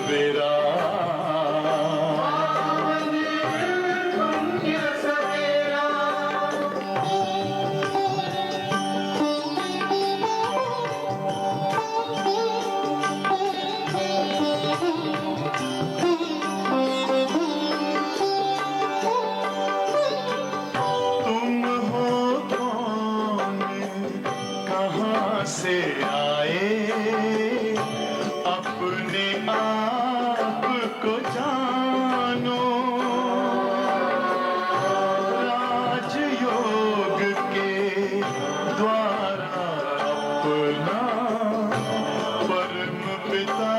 सवेरा से आए अपने आप को जानो राजयोग के द्वारा अपना परम पिता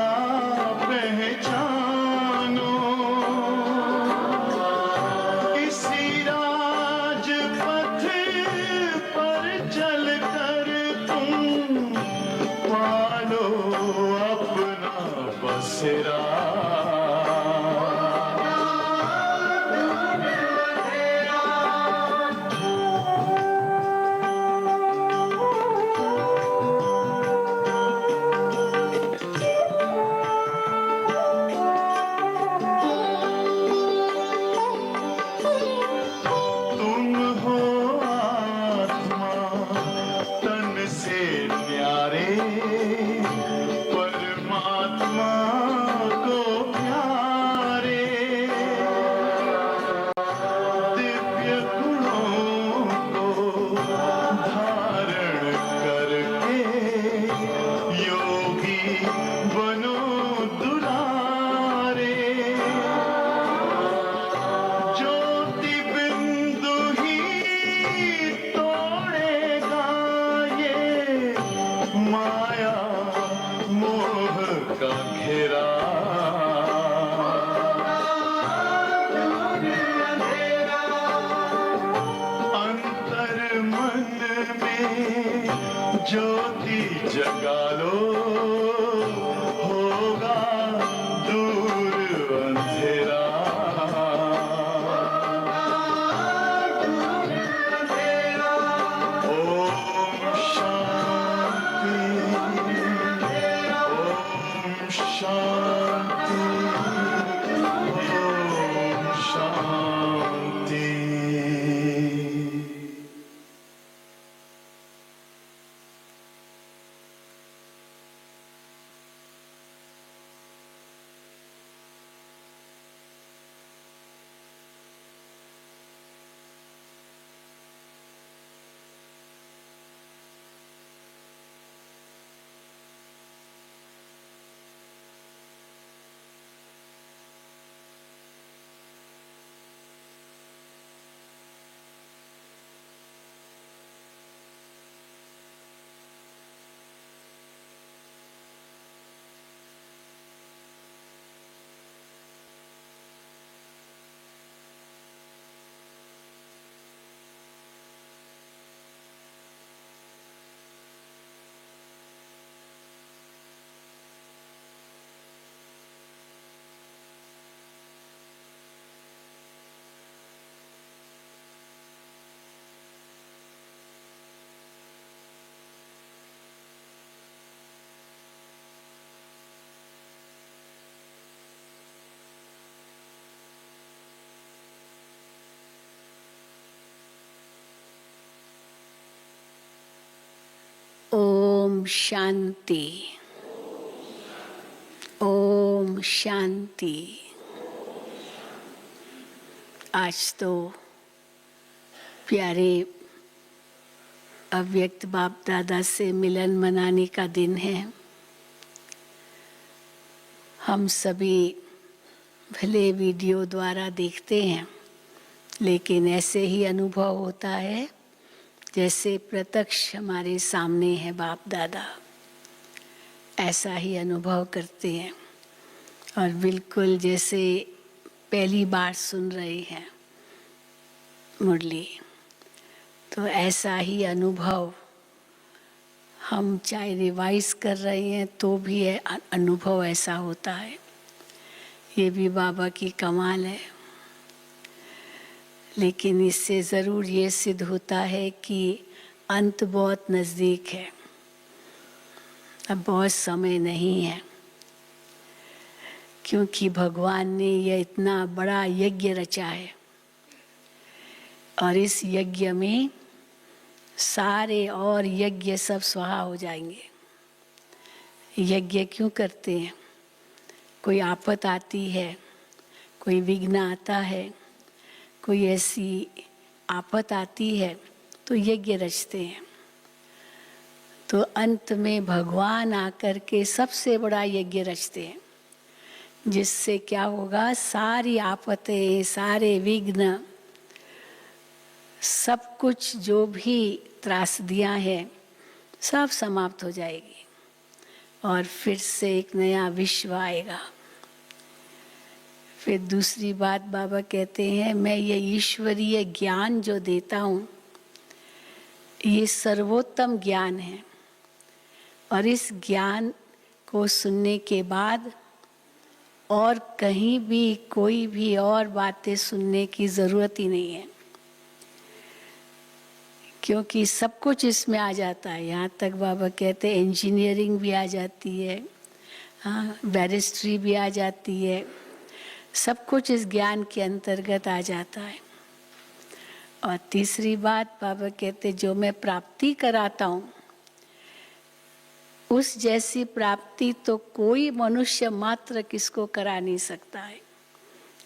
पहचानो इसी राजपथ पर चलकर पालो अपना बसेरा तुम हो आत्मा तन से न्यारे परमात्मा को प्यारे दिव्य गुणों को धारण करके योगी बनो दुलारे ज्योति बिंदु ही तोड़ेगा ये माया मोह का घेरा अंतर मन में ज्योति जगा लो होगा दूर अंधेरा ओम शांति शांति ओम शांति। ओम शांति, ओम शांति। आज तो प्यारे अव्यक्त बाप दादा से मिलन मनाने का दिन है। हम सभी भले वीडियो द्वारा देखते हैं, लेकिन ऐसे ही अनुभव होता है जैसे प्रत्यक्ष हमारे सामने है बाप दादा। ऐसा ही अनुभव करते हैं और बिल्कुल जैसे पहली बार सुन रहे हैं मुरली। तो ऐसा ही अनुभव हम चाहे रिवाइज कर रहे हैं तो भी अनुभव ऐसा होता है। ये भी बाबा की कमाल है। लेकिन इससे ज़रूर ये सिद्ध होता है कि अंत बहुत नज़दीक है, अब बहुत समय नहीं है क्योंकि भगवान ने यह इतना बड़ा यज्ञ रचा है और इस यज्ञ में सारे और यज्ञ सब स्वाहा हो जाएंगे। यज्ञ क्यों करते हैं? कोई आफत आती है, कोई विघ्न आता है, कोई ऐसी आफत आती है तो यज्ञ रचते हैं। तो अंत में भगवान आकर के सबसे बड़ा यज्ञ रचते हैं, जिससे क्या होगा, सारी आफतें, सारे विघ्न, सब कुछ जो भी त्रासदियां हैं सब समाप्त हो जाएगी और फिर से एक नया विश्व आएगा। फिर दूसरी बात बाबा कहते हैं, मैं ये ईश्वरीय ज्ञान जो देता हूँ ये सर्वोत्तम ज्ञान है और इस ज्ञान को सुनने के बाद और कहीं भी कोई भी और बातें सुनने की ज़रूरत ही नहीं है, क्योंकि सब कुछ इसमें आ जाता है। यहाँ तक बाबा कहते हैं इंजीनियरिंग भी आ जाती है, हाँ, बैरिस्ट्री भी आ जाती है, सब कुछ इस ज्ञान के अंतर्गत आ जाता है। और तीसरी बात बाबा कहते, जो मैं प्राप्ति कराता हूँ उस जैसी प्राप्ति तो कोई मनुष्य मात्र किसको करा नहीं सकता है,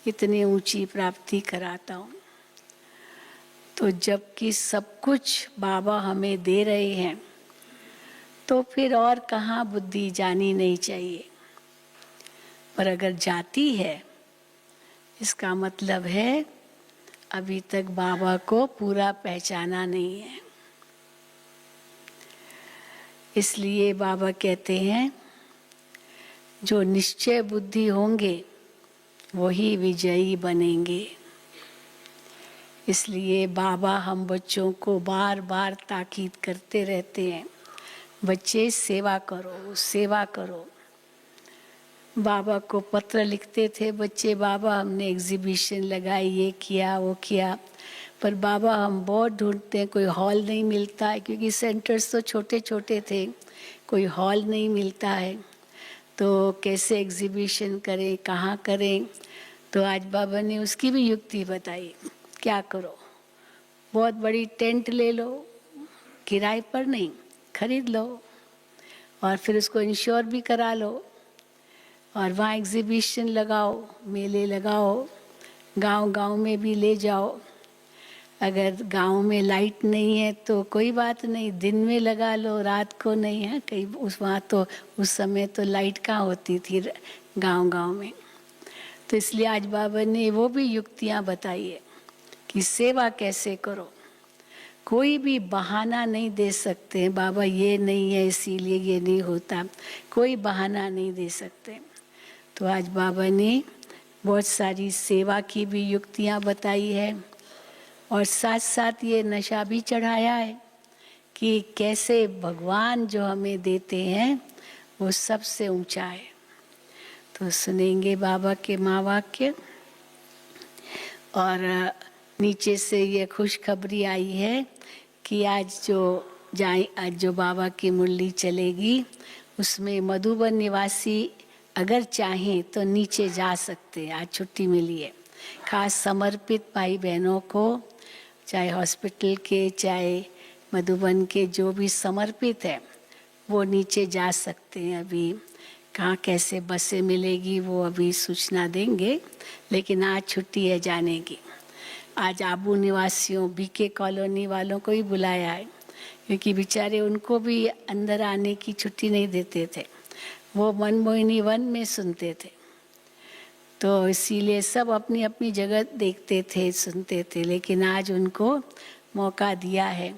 इतनी ऊंची प्राप्ति कराता हूँ। तो जबकि सब कुछ बाबा हमें दे रहे हैं तो फिर और कहाँ बुद्धि जानी नहीं चाहिए। पर अगर जाती है इसका मतलब है अभी तक बाबा को पूरा पहचाना नहीं है। इसलिए बाबा कहते हैं जो निश्चय बुद्धि होंगे वही विजयी बनेंगे। इसलिए बाबा हम बच्चों को बार बार ताकीद करते रहते हैं, बच्चे सेवा करो, सेवा करो। बाबा को पत्र लिखते थे बच्चे, बाबा हमने एग्जीबिशन लगाई, ये किया वो किया, पर बाबा हम बहुत ढूंढते हैं, कोई हॉल नहीं मिलता है, क्योंकि सेंटर्स तो छोटे छोटे थे, कोई हॉल नहीं मिलता है, तो कैसे एग्जीबिशन करें, कहाँ करें। तो आज बाबा ने उसकी भी युक्ति बताई, क्या करो, बहुत बड़ी टेंट ले लो, किराए पर नहीं, खरीद लो और फिर उसको इंश्योर भी करा लो और वहाँ एग्जीबिशन लगाओ, मेले लगाओ, गांव-गांव में भी ले जाओ। अगर गांव में लाइट नहीं है तो कोई बात नहीं, दिन में लगा लो, रात को नहीं है कहीं उस वहाँ तो उस समय तो लाइट कहाँ होती थी गांव-गांव में। तो इसलिए आज बाबा ने वो भी युक्तियाँ बताई है कि सेवा कैसे करो। कोई भी बहाना नहीं दे सकते हैं, बाबा ये नहीं है इसीलिए ये नहीं होता, कोई बहाना नहीं दे सकते। तो आज बाबा ने बहुत सारी सेवा की भी युक्तियाँ बताई है और साथ साथ ये नशा भी चढ़ाया है कि कैसे भगवान जो हमें देते हैं वो सबसे ऊंचा है। तो सुनेंगे बाबा के महावाक्य। और नीचे से ये खुशखबरी आई है कि आज जो बाबा की मुरली चलेगी उसमें मधुबन निवासी अगर चाहें तो नीचे जा सकते हैं। आज छुट्टी मिली है, खास समर्पित भाई बहनों को, चाहे हॉस्पिटल के चाहे मधुबन के जो भी समर्पित है वो नीचे जा सकते हैं। अभी कहाँ कैसे बसें मिलेगी वो अभी सूचना देंगे, लेकिन आज छुट्टी है जाने की। आज आबू निवासियों बीके कॉलोनी वालों को ही बुलाया है, क्योंकि बेचारे उनको भी अंदर आने की छुट्टी नहीं देते थे, वो मनमोहिनी वन में सुनते थे, तो इसीलिए सब अपनी अपनी जगह देखते थे, सुनते थे। लेकिन आज उनको मौका दिया है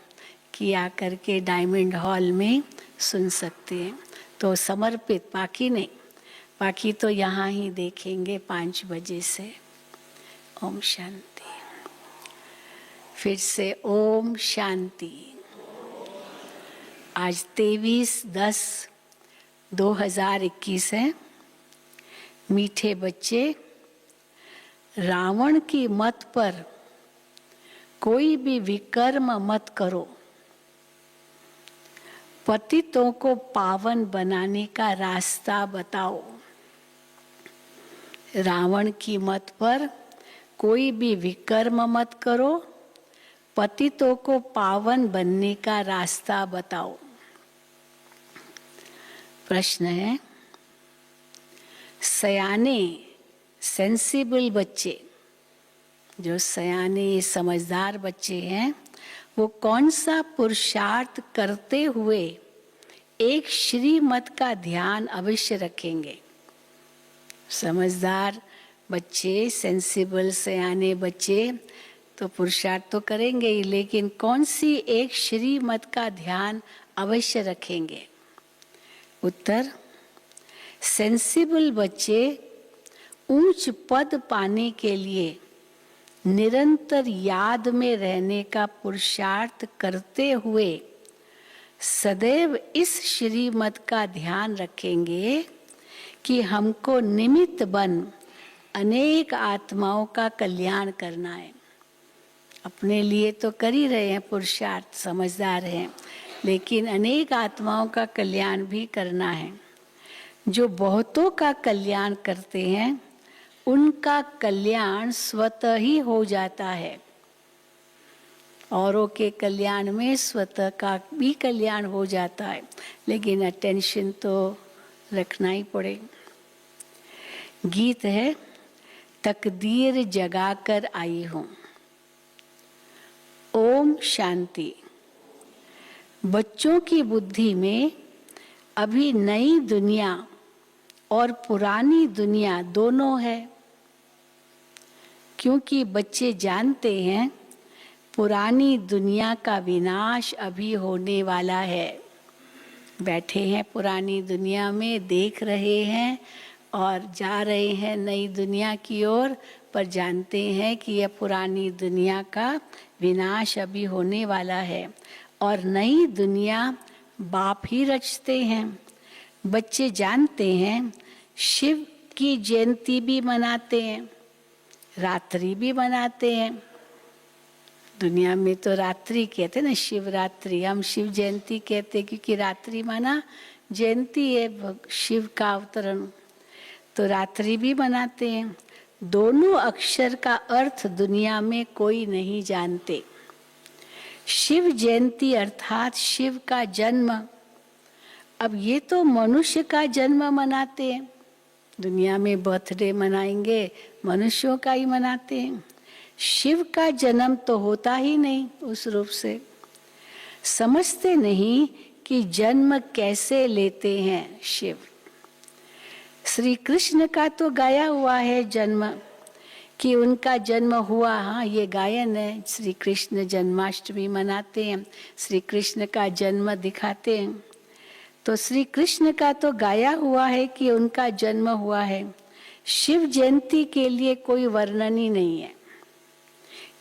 कि आकर के डायमंड हॉल में सुन सकते हैं। तो समर्पित, बाकी नहीं, बाकी तो यहाँ ही देखेंगे 5 बजे से। ओम शांति। फिर से ओम शांति। आज 23/10/2021 है। मीठे बच्चे, रावण की मत पर कोई भी विकर्म मत करो, पतितों को पावन बनाने का रास्ता बताओ। रावण की मत पर कोई भी विकर्म मत करो, पतितों को पावन बनने का रास्ता बताओ। प्रश्न है, सयाने सेंसिबल बच्चे, जो सयाने समझदार बच्चे हैं, वो कौन सा पुरुषार्थ करते हुए एक श्रीमत का ध्यान अवश्य रखेंगे? समझदार बच्चे, सेंसिबल सयाने बच्चे तो पुरुषार्थ तो करेंगे ही, लेकिन कौन सी एक श्रीमत का ध्यान अवश्य रखेंगे? उत्तर, सेंसिबल बच्चे ऊंच पद पाने के लिए निरंतर याद में रहने का पुरुषार्थ करते हुए सदैव इस श्रीमत का ध्यान रखेंगे कि हमको निमित्त बन अनेक आत्माओं का कल्याण करना है। अपने लिए तो कर ही रहे हैं पुरुषार्थ, समझदार हैं, लेकिन अनेक आत्माओं का कल्याण भी करना है। जो बहुतों का कल्याण करते हैं उनका कल्याण स्वतः ही हो जाता है। औरों के कल्याण में स्वतः का भी कल्याण हो जाता है, लेकिन अटेंशन तो रखना ही पड़ेगा। गीत है, तकदीर जगाकर आई हूँ। ओम शांति। बच्चों की बुद्धि में अभी नई दुनिया और पुरानी दुनिया दोनों है, क्योंकि बच्चे जानते हैं पुरानी दुनिया का विनाश अभी होने वाला है। बैठे हैं पुरानी दुनिया में, देख रहे हैं और जा रहे हैं नई दुनिया की ओर, पर जानते हैं कि यह पुरानी दुनिया का विनाश अभी होने वाला है और नई दुनिया बाप ही रचते हैं। बच्चे जानते हैं शिव की जयंती भी मनाते हैं, रात्रि भी मनाते हैं। दुनिया में तो रात्रि कहते हैं ना, शिवरात्रि, हम शिव जयंती कहते हैं क्योंकि रात्रि माना जयंती है शिव का अवतरण, तो रात्रि भी मनाते हैं। दोनों अक्षर का अर्थ दुनिया में कोई नहीं जानते। शिव जयंती अर्थात शिव का जन्म। अब ये तो मनुष्य का जन्म मनाते हैं, दुनिया में बर्थडे मनाएंगे, मनुष्यों का ही मनाते हैं। शिव का जन्म तो होता ही नहीं उस रूप से। समझते नहीं कि जन्म कैसे लेते हैं शिव। श्री कृष्ण का तो गाया हुआ है जन्म, कि उनका जन्म हुआ, हाँ ये गायन है। श्री कृष्ण जन्माष्टमी मनाते हैं, श्री कृष्ण का जन्म दिखाते हैं, तो श्री कृष्ण का तो गाया हुआ है कि उनका जन्म हुआ है। शिव जयंती के लिए कोई वर्णन ही नहीं है।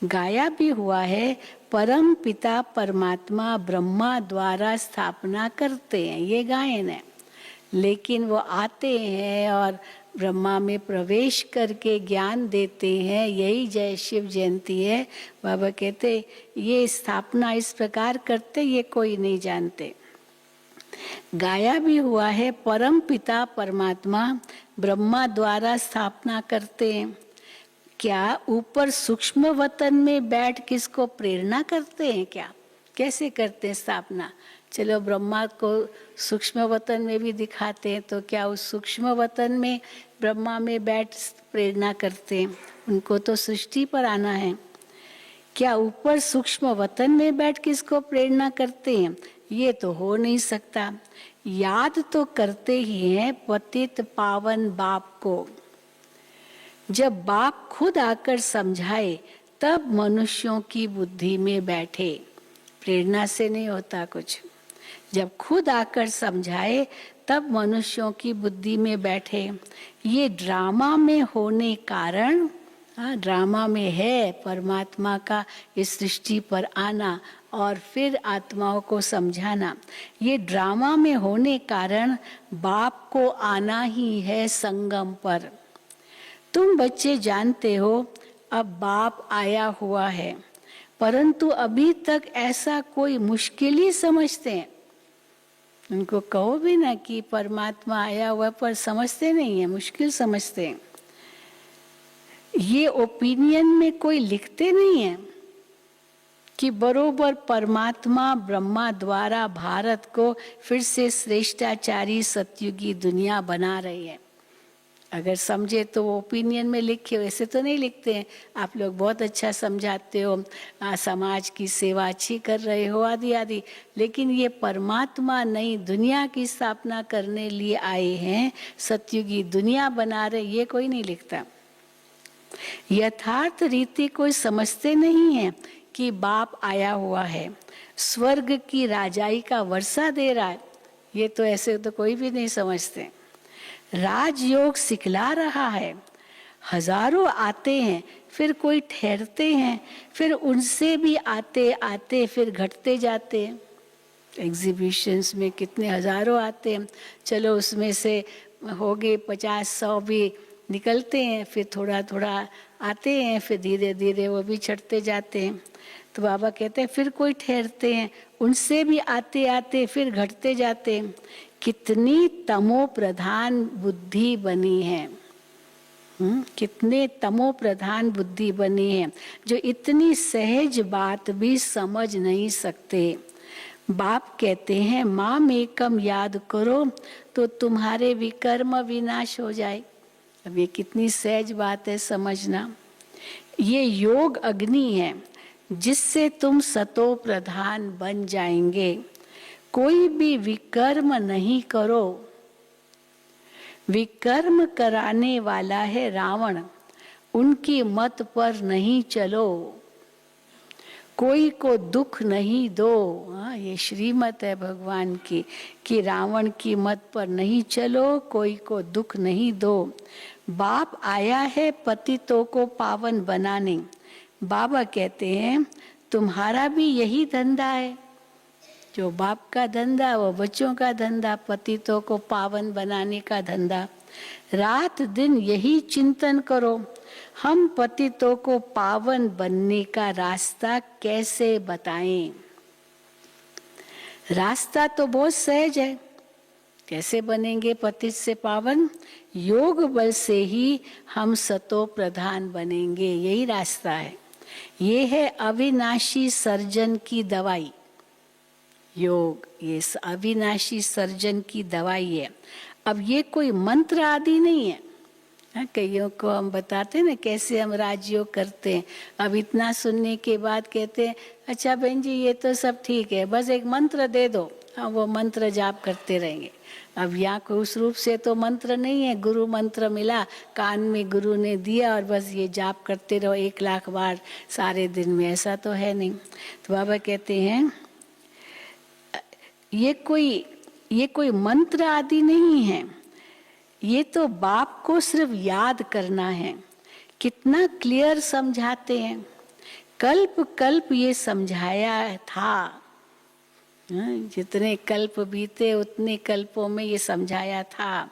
गाया भी हुआ है, परम पिता परमात्मा ब्रह्मा द्वारा स्थापना करते हैं, ये गायन है। लेकिन वो आते हैं और ब्रह्मा में प्रवेश करके ज्ञान देते हैं, यही जय शिव जयंती है। बाबा कहते ये स्थापना इस प्रकार करते, ये कोई नहीं जानते। गाया भी हुआ है, परम पिता परमात्मा ब्रह्मा द्वारा स्थापना करते हैं। क्या ऊपर सूक्ष्म वतन में बैठ किसको प्रेरणा करते हैं? क्या कैसे करते हैं स्थापना? चलो ब्रह्मा को सूक्ष्म वतन में भी दिखाते हैं, तो क्या उस सूक्ष्म वतन में ब्रह्मा में बैठ प्रेरणा करते हैं? उनको तो सृष्टि पर आना है। क्या ऊपर सूक्ष्म वतन में बैठ किसको प्रेरणा करते हैं? ये तो हो नहीं सकता। याद तो करते ही हैं पतित पावन बाप को। जब बाप खुद आकर समझाए तब मनुष्यों की बुद्धि में बैठे, प्रेरणा से नहीं होता कुछ। जब खुद आकर समझाए तब मनुष्यों की बुद्धि में बैठे। ये ड्रामा में होने कारण, ड्रामा में है परमात्मा का इस सृष्टि पर आना और फिर आत्माओं को समझाना। ये ड्रामा में होने कारण बाप को आना ही है संगम पर। तुम बच्चे जानते हो अब बाप आया हुआ है, परंतु अभी तक ऐसा कोई मुश्किल ही समझते हैं। उनको कहो भी ना कि परमात्मा आया हुआ, पर समझते नहीं है, मुश्किल समझते हैं। ये ओपिनियन में कोई लिखते नहीं है कि बरोबर परमात्मा ब्रह्मा द्वारा भारत को फिर से श्रेष्ठाचारी सतयुगी दुनिया बना रही है। अगर समझे तो वो ओपिनियन में लिखे, वैसे तो नहीं लिखते हैं। आप लोग बहुत अच्छा समझाते हो, समाज की सेवा अच्छी कर रहे हो आदि आदि, लेकिन ये परमात्मा नई दुनिया की स्थापना करने लिए आए हैं, सतयुगी दुनिया बना रहे, ये कोई नहीं लिखता। यथार्थ रीति कोई समझते नहीं है कि बाप आया हुआ है, स्वर्ग की राजाई का वर्षा दे रहा है, ये तो ऐसे तो कोई भी नहीं समझते। राजयोग सिखला रहा है, हजारों आते हैं, फिर कोई ठहरते हैं, फिर उनसे भी आते आते फिर घटते जाते हैं। एग्जीबिशंस में कितने हजारों आते हैं, चलो उसमें से हो गए 50-100 भी निकलते हैं, फिर थोड़ा थोड़ा आते हैं, फिर धीरे धीरे वो भी छटते जाते हैं। तो बाबा कहते हैं फिर कोई ठहरते हैं, उनसे भी आते आते फिर घटते जाते हैं। कितनी तमो प्रधान बुद्धि बनी है, कितने तमो प्रधान बुद्धि बनी है, जो इतनी सहज बात भी समझ नहीं सकते। बाप कहते हैं माम एकम याद करो तो तुम्हारे विकर्म विनाश हो जाए। अब ये कितनी सहज बात है समझना। ये योग अग्नि है जिससे तुम सतो प्रधान बन जाएंगे। कोई भी विकर्म नहीं करो। विकर्म कराने वाला है रावण, उनकी मत पर नहीं चलो। कोई को दुख नहीं दो। हाँ, ये श्रीमत है भगवान की कि रावण की मत पर नहीं चलो, कोई को दुख नहीं दो। बाप आया है पतितों को पावन बनाने। बाबा कहते हैं तुम्हारा भी यही धंधा है, जो बाप का धंधा वो बच्चों का धंधा, पतितों को पावन बनाने का धंधा। रात दिन यही चिंतन करो, हम पतितों को पावन बनने का रास्ता कैसे बताएं। रास्ता तो बहुत सहज है, कैसे बनेंगे पतित से पावन? योग बल से ही हम सतो प्रधान बनेंगे, यही रास्ता है। ये है अविनाशी सर्जन की दवाई। योग ये अविनाशी सर्जन की दवाई है। अब ये कोई मंत्र आदि नहीं है। कईयों को हम बताते हैं ना कैसे हम राजयोग करते हैं, अब इतना सुनने के बाद कहते हैं अच्छा बहन जी ये तो सब ठीक है, बस एक मंत्र दे दो, हम वो मंत्र जाप करते रहेंगे। अब यहाँ को उस रूप से तो मंत्र नहीं है, गुरु मंत्र मिला, कान में गुरु ने दिया और बस ये जाप करते रहो 1 लाख बार सारे दिन में, ऐसा तो है नहीं। तो बाबा कहते हैं ये कोई मंत्र आदि नहीं है, ये तो बाप को सिर्फ याद करना है। कितना क्लियर समझाते हैं, कल्प कल्प ये समझाया था। जितने कल्प बीते उतने कल्पों में ये समझाया था।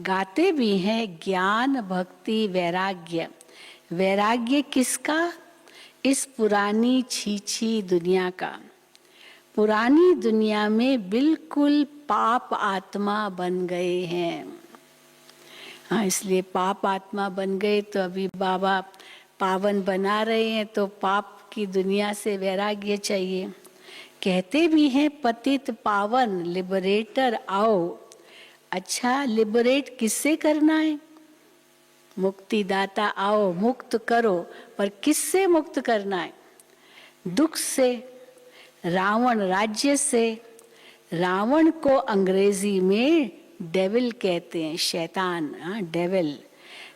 गाते भी हैं ज्ञान भक्ति वैराग्य। वैराग्य किसका? इस पुरानी छीछी दुनिया का। पुरानी दुनिया में बिल्कुल पाप आत्मा बन गए हैं। हाँ, इसलिए पाप आत्मा बन गए तो अभी बाबा पावन बना रहे हैं, तो पाप की दुनिया से वैराग्य चाहिए। कहते भी हैं पतित पावन लिबरेटर आओ। अच्छा, लिबरेट किससे करना है? मुक्तिदाता आओ मुक्त करो, पर किससे मुक्त करना है? दुख से, रावण राज्य से। रावण को अंग्रेजी में डेविल कहते हैं, शैतान, डेविल।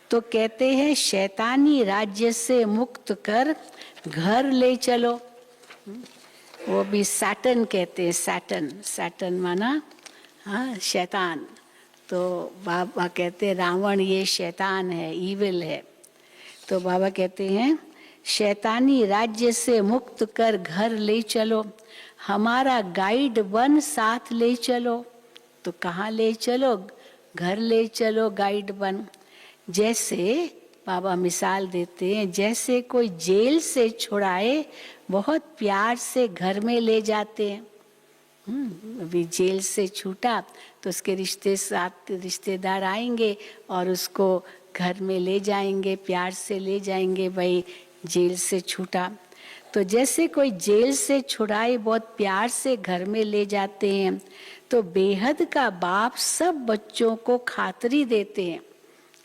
तो कहते हैं शैतानी राज्य से मुक्त कर घर ले चलो। वो भी सैटन कहते हैं, सैटन माना शैतान। तो बाबा कहते हैं रावण ये शैतान है, ईविल है। तो बाबा कहते हैं शैतानी राज्य से मुक्त कर घर ले चलो, हमारा गाइड बन साथ ले चलो। तो कहाँ ले चलो? घर ले चलो गाइड बन। जैसे बाबा मिसाल देते हैं, जैसे कोई जेल से छुड़ाए बहुत प्यार से घर में ले जाते हैं। अभी जेल से छूटा तो उसके रिश्तेदार आएंगे और उसको घर में ले जाएंगे, प्यार से ले जाएंगे, भाई जेल से छूटा। तो जैसे कोई जेल से छुड़ाए बहुत प्यार से घर में ले जाते हैं, तो बेहद का बाप सब बच्चों को खातरी देते हैं।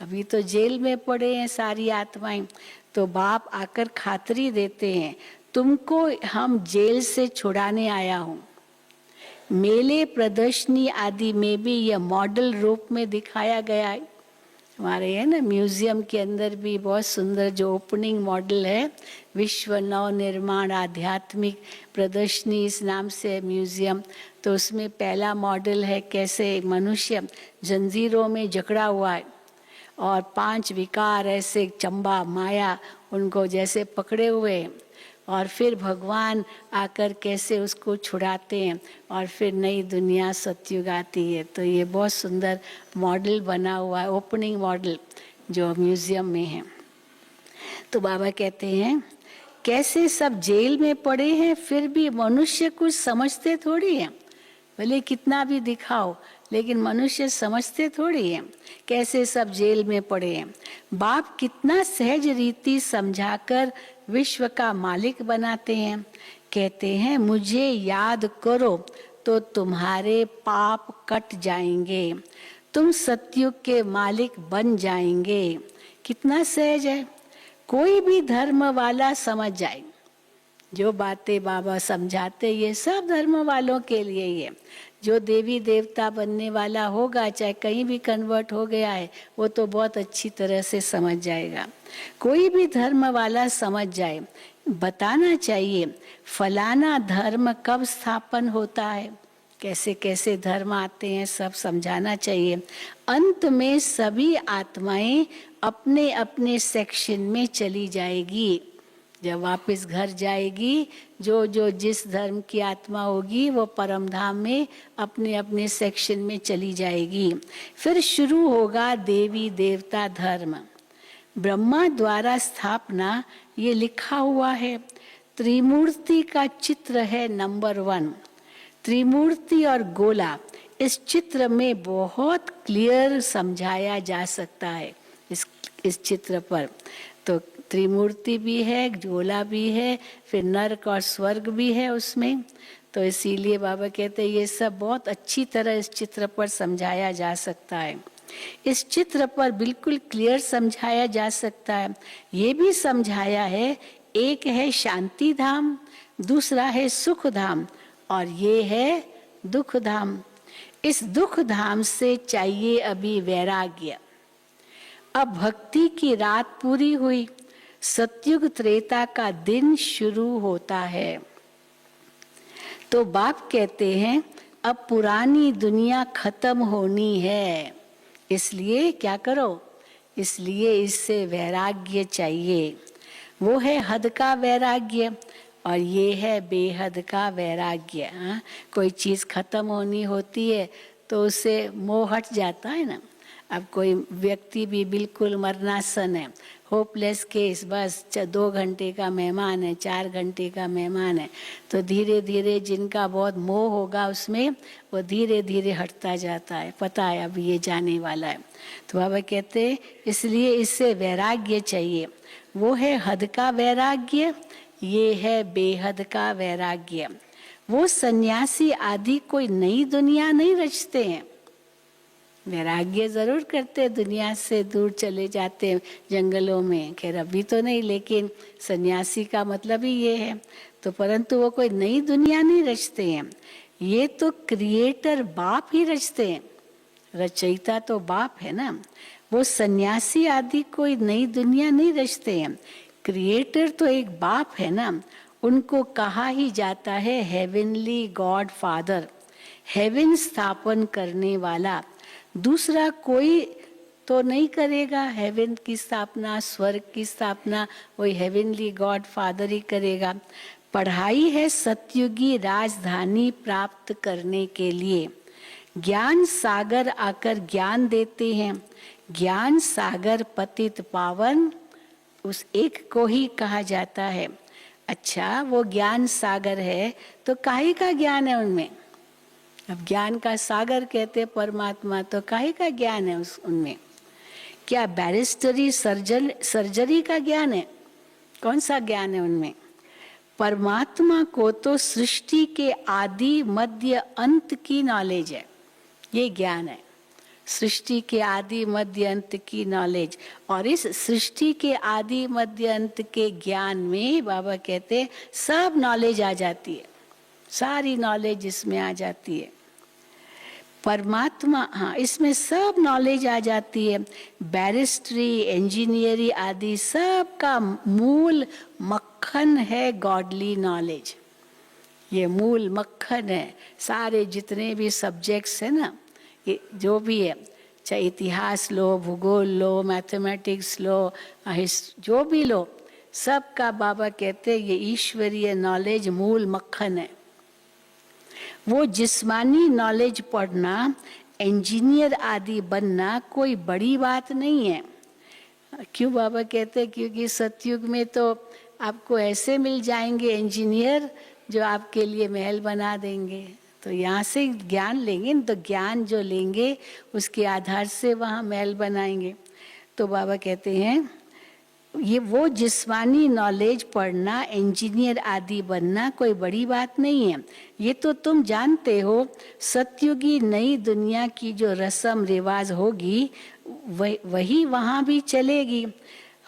अभी तो जेल में पड़े हैं सारी आत्माएं, तो बाप आकर खातरी देते हैं, तुमको हम जेल से छुड़ाने आया हूँ। मेले, प्रदर्शनी आदि में भी यह मॉडल रूप में दिखाया गया है। हमारे है ना म्यूजियम के अंदर भी बहुत सुंदर जो ओपनिंग मॉडल है, विश्व नव निर्माण आध्यात्मिक प्रदर्शनी इस नाम से म्यूजियम, तो उसमें पहला मॉडल है कैसे मनुष्य जंजीरों में जकड़ा हुआ है और 5 विकार ऐसे चंबा माया उनको जैसे पकड़े हुए हैं, और फिर भगवान आकर कैसे उसको छुड़ाते हैं और फिर नई दुनिया सतयुग आती है। तो ये बहुत सुंदर मॉडल बना हुआ है, ओपनिंग मॉडल जो म्यूजियम में है। तो बाबा कहते हैं कैसे सब जेल में पड़े हैं, फिर भी मनुष्य कुछ समझते थोड़ी है, भले कितना भी दिखाओ लेकिन मनुष्य समझते थोड़ी है। कैसे सब जेल में पड़े हैं, बाप कितना सहज रीति समझाकर विश्व का मालिक बनाते हैं। कहते हैं मुझे याद करो तो तुम्हारे पाप कट जाएंगे, तुम सतयुग के मालिक बन जाएंगे। कितना सहज है, कोई भी धर्म वाला समझ जाए। जो बातें बाबा समझाते ये सब धर्म वालों के लिए ही है। जो देवी देवता बनने वाला होगा, चाहे कहीं भी कन्वर्ट हो गया है, वो तो बहुत अच्छी तरह से समझ जाएगा। कोई भी धर्म वाला समझ जाए, बताना चाहिए फलाना धर्म कब स्थापन होता है, कैसे कैसे धर्म आते हैं, सब समझाना चाहिए। अंत में सभी आत्माएं अपने अपने सेक्शन में चली जाएगी। जब वापस घर जाएगी, जो जो जिस धर्म की आत्मा होगी वो परम धाम में अपने अपने सेक्शन में चली जाएगी। फिर शुरू होगा देवी देवता धर्म। ब्रह्मा द्वारा स्थापना ये लिखा हुआ है। त्रिमूर्ति का चित्र है नंबर 1। त्रिमूर्ति और गोला इस चित्र में बहुत क्लियर समझाया जा सकता है। इस चित्र पर तो त्रिमूर्ति भी है, गोला भी है, फिर नरक और स्वर्ग भी है उसमें। तो इसीलिए बाबा कहते हैं ये सब बहुत अच्छी तरह इस चित्र पर समझाया जा सकता है। इस चित्र पर बिल्कुल क्लियर समझाया जा सकता है। ये भी समझाया है, एक है शांति धाम, दूसरा है सुख धाम और ये है दुख धाम। इस दुख धाम से चाहिए अभी वैराग्य। अब भक्ति की रात पूरी हुई, सतयुग त्रेता का दिन शुरू होता है। तो बाप कहते हैं अब पुरानी दुनिया खत्म होनी है, इसलिए क्या करो, इसलिए इससे वैराग्य चाहिए। वो है हद का वैराग्य और ये है बेहद का वैराग्य। हाँ? कोई चीज खत्म होनी होती है तो उससे मोह हट जाता है ना। अब कोई व्यक्ति भी बिल्कुल मरनासन है, होपलेस केस, बस 2 घंटे का मेहमान है, 4 घंटे का मेहमान है, तो धीरे धीरे जिनका बहुत मोह होगा उसमें, वो धीरे धीरे हटता जाता है, पता है अब ये जाने वाला है। तो बाबा कहते हैं इसलिए इससे वैराग्य चाहिए। वो है हद का वैराग्य, ये है बेहद का वैराग्य। वो सन्यासी आदि कोई नई दुनिया नहीं रचते हैं, वैराग्य जरूर करते, दुनिया से दूर चले जाते जंगलों में, खैर अभी तो नहीं, लेकिन सन्यासी का मतलब ही ये है। तो परंतु वो कोई नई दुनिया नहीं रचते हैं, ये तो क्रिएटर बाप ही रचते हैं, रचयिता तो बाप है ना। वो सन्यासी आदि कोई नई दुनिया नहीं रचते हैं, क्रिएटर तो एक बाप है ना। उनको कहा ही जाता है हेवनली गॉड फादर, हेवन स्थापन करने वाला। दूसरा कोई तो नहीं करेगा हेवन की स्थापना, स्वर्ग की स्थापना, वही हेवनली गॉड फादर ही करेगा। पढ़ाई है सतयुगी राजधानी प्राप्त करने के लिए। ज्ञान सागर आकर ज्ञान देते हैं, ज्ञान सागर पतित पावन उस एक को ही कहा जाता है। अच्छा, वो ज्ञान सागर है तो काहे का ज्ञान है उनमें? अब ज्ञान का सागर कहते परमात्मा, तो काहे का ज्ञान है उनमें? क्या बैरिस्टरी सर्जरी का ज्ञान है? कौन सा ज्ञान है उनमें? परमात्मा को तो सृष्टि के आदि मध्य अंत की नॉलेज है, ये ज्ञान है। सृष्टि के आदि मध्य अंत की नॉलेज, और इस सृष्टि के आदि मध्य अंत के ज्ञान में बाबा कहते हैं सब नॉलेज आ जाती है, सारी नॉलेज इसमें आ जाती है। परमात्मा, हाँ, इसमें सब नॉलेज आ जाती है। बैरिस्ट्री, इंजीनियरिंग आदि सब का मूल मक्खन है गॉडली नॉलेज। ये मूल मक्खन है। सारे जितने भी सब्जेक्ट्स है ना, ये जो भी है, चाहे इतिहास लो, भूगोल लो, मैथमेटिक्स लो, जो भी लो, सब का बाबा कहते हैं ये ईश्वरीय नॉलेज मूल मक्खन है। वो जिस्मानी नॉलेज पढ़ना, इंजीनियर आदि बनना कोई बड़ी बात नहीं है। क्यों बाबा कहते हैं? क्योंकि सतयुग में तो आपको ऐसे मिल जाएंगे इंजीनियर जो आपके लिए महल बना देंगे। तो यहाँ से ज्ञान लेंगे तो ज्ञान जो लेंगे उसके आधार से वहाँ महल बनाएंगे। तो बाबा कहते हैं ये वो जिस्मानी नॉलेज पढ़ना, इंजीनियर आदि बनना कोई बड़ी बात नहीं है। ये तो तुम जानते हो, सतयुगी नई दुनिया की जो रस्म रिवाज होगी वही वहाँ भी चलेगी।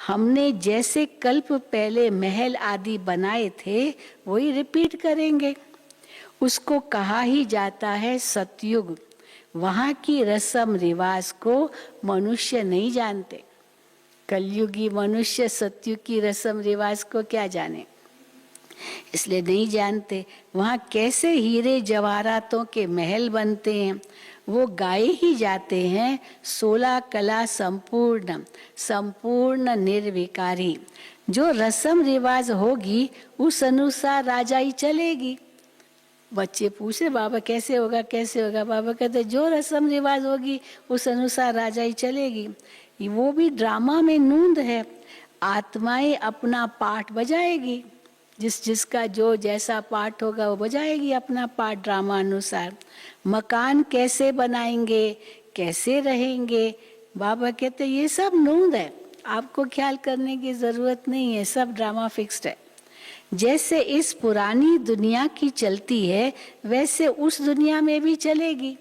हमने जैसे कल्प पहले महल आदि बनाए थे वही रिपीट करेंगे। उसको कहा ही जाता है सतयुग। वहाँ की रस्म रिवाज को मनुष्य नहीं जानते। कलयुगी मनुष्य सतयुग की रस्म रिवाज को क्या जाने, इसलिए नहीं जानते। वहाँ कैसे हीरे जवाहरातों के महल बनते हैं वो गाए ही जाते हैं। 16 कला संपूर्ण, संपूर्ण निर्विकारी। जो रस्म रिवाज होगी उस अनुसार राजाई चलेगी। बच्चे पूछे बाबा कैसे होगा, कैसे होगा? बाबा कहते जो रस्म रिवाज होगी उस अनुसार राजाई चलेगी। वो भी ड्रामा में नूंद है। आत्माएं अपना पाठ बजाएगी, जिसका जो जैसा पाठ होगा वो बजाएगी अपना पाठ ड्रामा अनुसार। मकान कैसे बनाएंगे, कैसे रहेंगे, बाबा कहते ये सब नूंद है, आपको ख्याल करने की जरूरत नहीं है, सब ड्रामा फिक्स्ड है। जैसे इस पुरानी दुनिया की चलती है वैसे उस दुनिया में भी चलेगी।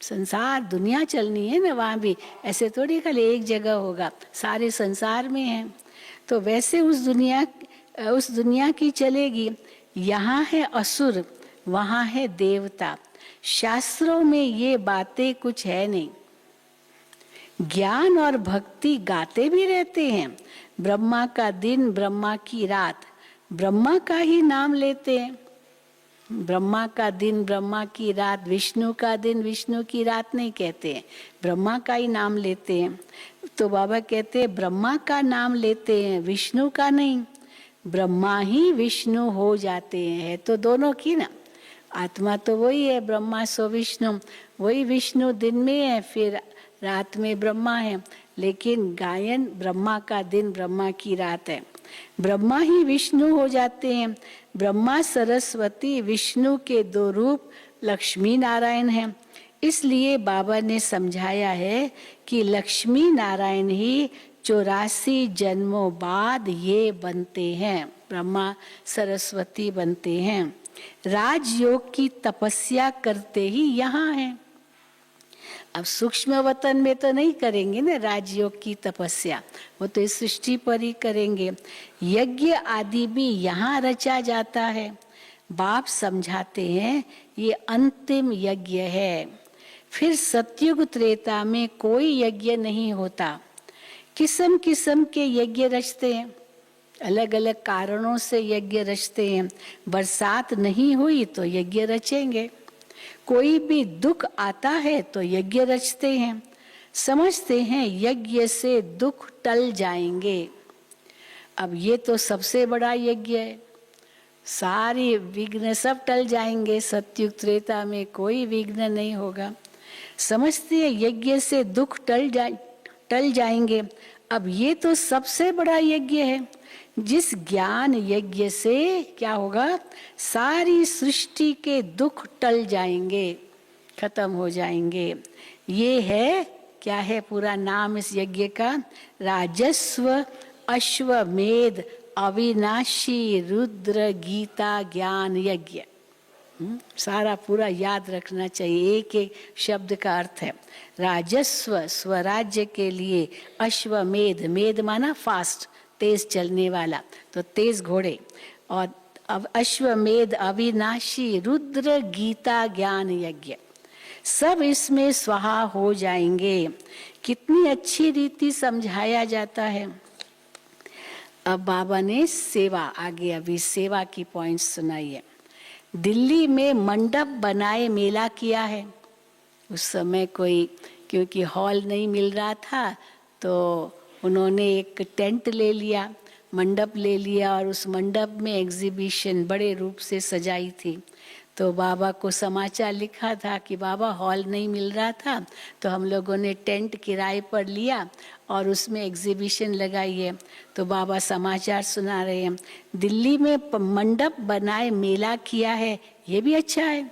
संसार दुनिया चलनी है ना, वहाँ भी ऐसे थोड़ी खाली एक जगह होगा, सारे संसार में है। तो वैसे उस दुनिया की चलेगी। यहाँ है असुर, वहाँ है देवता। शास्त्रों में ये बातें कुछ है नहीं। ज्ञान और भक्ति गाते भी रहते हैं। ब्रह्मा का दिन, ब्रह्मा की रात, ब्रह्मा का ही नाम लेते हैं। ब्रह्मा का दिन, ब्रह्मा की रात, विष्णु का दिन, विष्णु की रात नहीं कहते हैं, ब्रह्मा का ही नाम लेते हैं। तो बाबा कहते हैं ब्रह्मा का नाम लेते हैं, विष्णु का नहीं। ब्रह्मा ही विष्णु हो जाते हैं, तो दोनों की ना, आत्मा तो वही है, ब्रह्मा सो विष्णु। वही विष्णु दिन में है, फिर रात में ब्रह्मा है, लेकिन गायन ब्रह्मा का दिन, ब्रह्मा की रात है। ब्रह्मा ही विष्णु हो जाते हैं। ब्रह्मा सरस्वती विष्णु के दो रूप लक्ष्मी नारायण हैं। इसलिए बाबा ने समझाया है कि लक्ष्मी नारायण ही 84 जन्मों बाद ये बनते हैं, ब्रह्मा सरस्वती बनते हैं। राजयोग की तपस्या करते ही यहाँ हैं। अब सूक्ष्म वतन में तो नहीं करेंगे ना राजयोग की तपस्या, वो तो इस सृष्टि पर ही करेंगे। यज्ञ आदि भी यहाँ रचा जाता है। बाप समझाते हैं ये अंतिम यज्ञ है। फिर सतयुग त्रेता में कोई यज्ञ नहीं होता। किस्म किस्म के यज्ञ रचते हैं, अलग अलग कारणों से यज्ञ रचते हैं। बरसात नहीं हुई तो यज्ञ रचेंगे, कोई भी दुख आता है तो यज्ञ रचते हैं। समझते हैं यज्ञ से दुख टल जाएंगे। अब ये तो सबसे बड़ा यज्ञ है, सारी विघ्न सब टल जाएंगे। सतयुग त्रेता में कोई विघ्न नहीं होगा। समझते हैं यज्ञ से दुख टल जाएंगे। अब ये तो सबसे बड़ा यज्ञ है, जिस ज्ञान यज्ञ से क्या होगा, सारी सृष्टि के दुख टल जाएंगे, खत्म हो जाएंगे। ये है क्या है पूरा नाम इस यज्ञ का? राजस्व अश्वमेध अविनाशी रुद्र गीता ज्ञान यज्ञ। सारा पूरा याद रखना चाहिए, एक एक शब्द का अर्थ है। राजस्व स्वराज्य के लिए, अश्वमेध मेध माना फास्ट, तेज चलने वाला, तो तेज घोड़े, और अब अश्वमेध अविनाशी रुद्र गीता ज्ञान यज्ञ, सब इसमें स्वाहा हो जाएंगे। कितनी अच्छी रीति समझाया जाता है। अब बाबा ने सेवा, आगे अभी सेवा की पॉइंट्स सुनाइए। दिल्ली में मंडप बनाए मेला किया है। उस समय कोई, क्योंकि हॉल नहीं मिल रहा था, तो उन्होंने एक टेंट ले लिया, मंडप ले लिया, और उस मंडप में एग्जीबिशन बड़े रूप से सजाई थी। तो बाबा को समाचार लिखा था कि बाबा हॉल नहीं मिल रहा था, तो हम लोगों ने टेंट किराए पर लिया और उसमें एग्जीबिशन लगाई है। तो बाबा समाचार सुना रहे हैं, दिल्ली में मंडप बनाए मेला किया है, ये भी अच्छा है।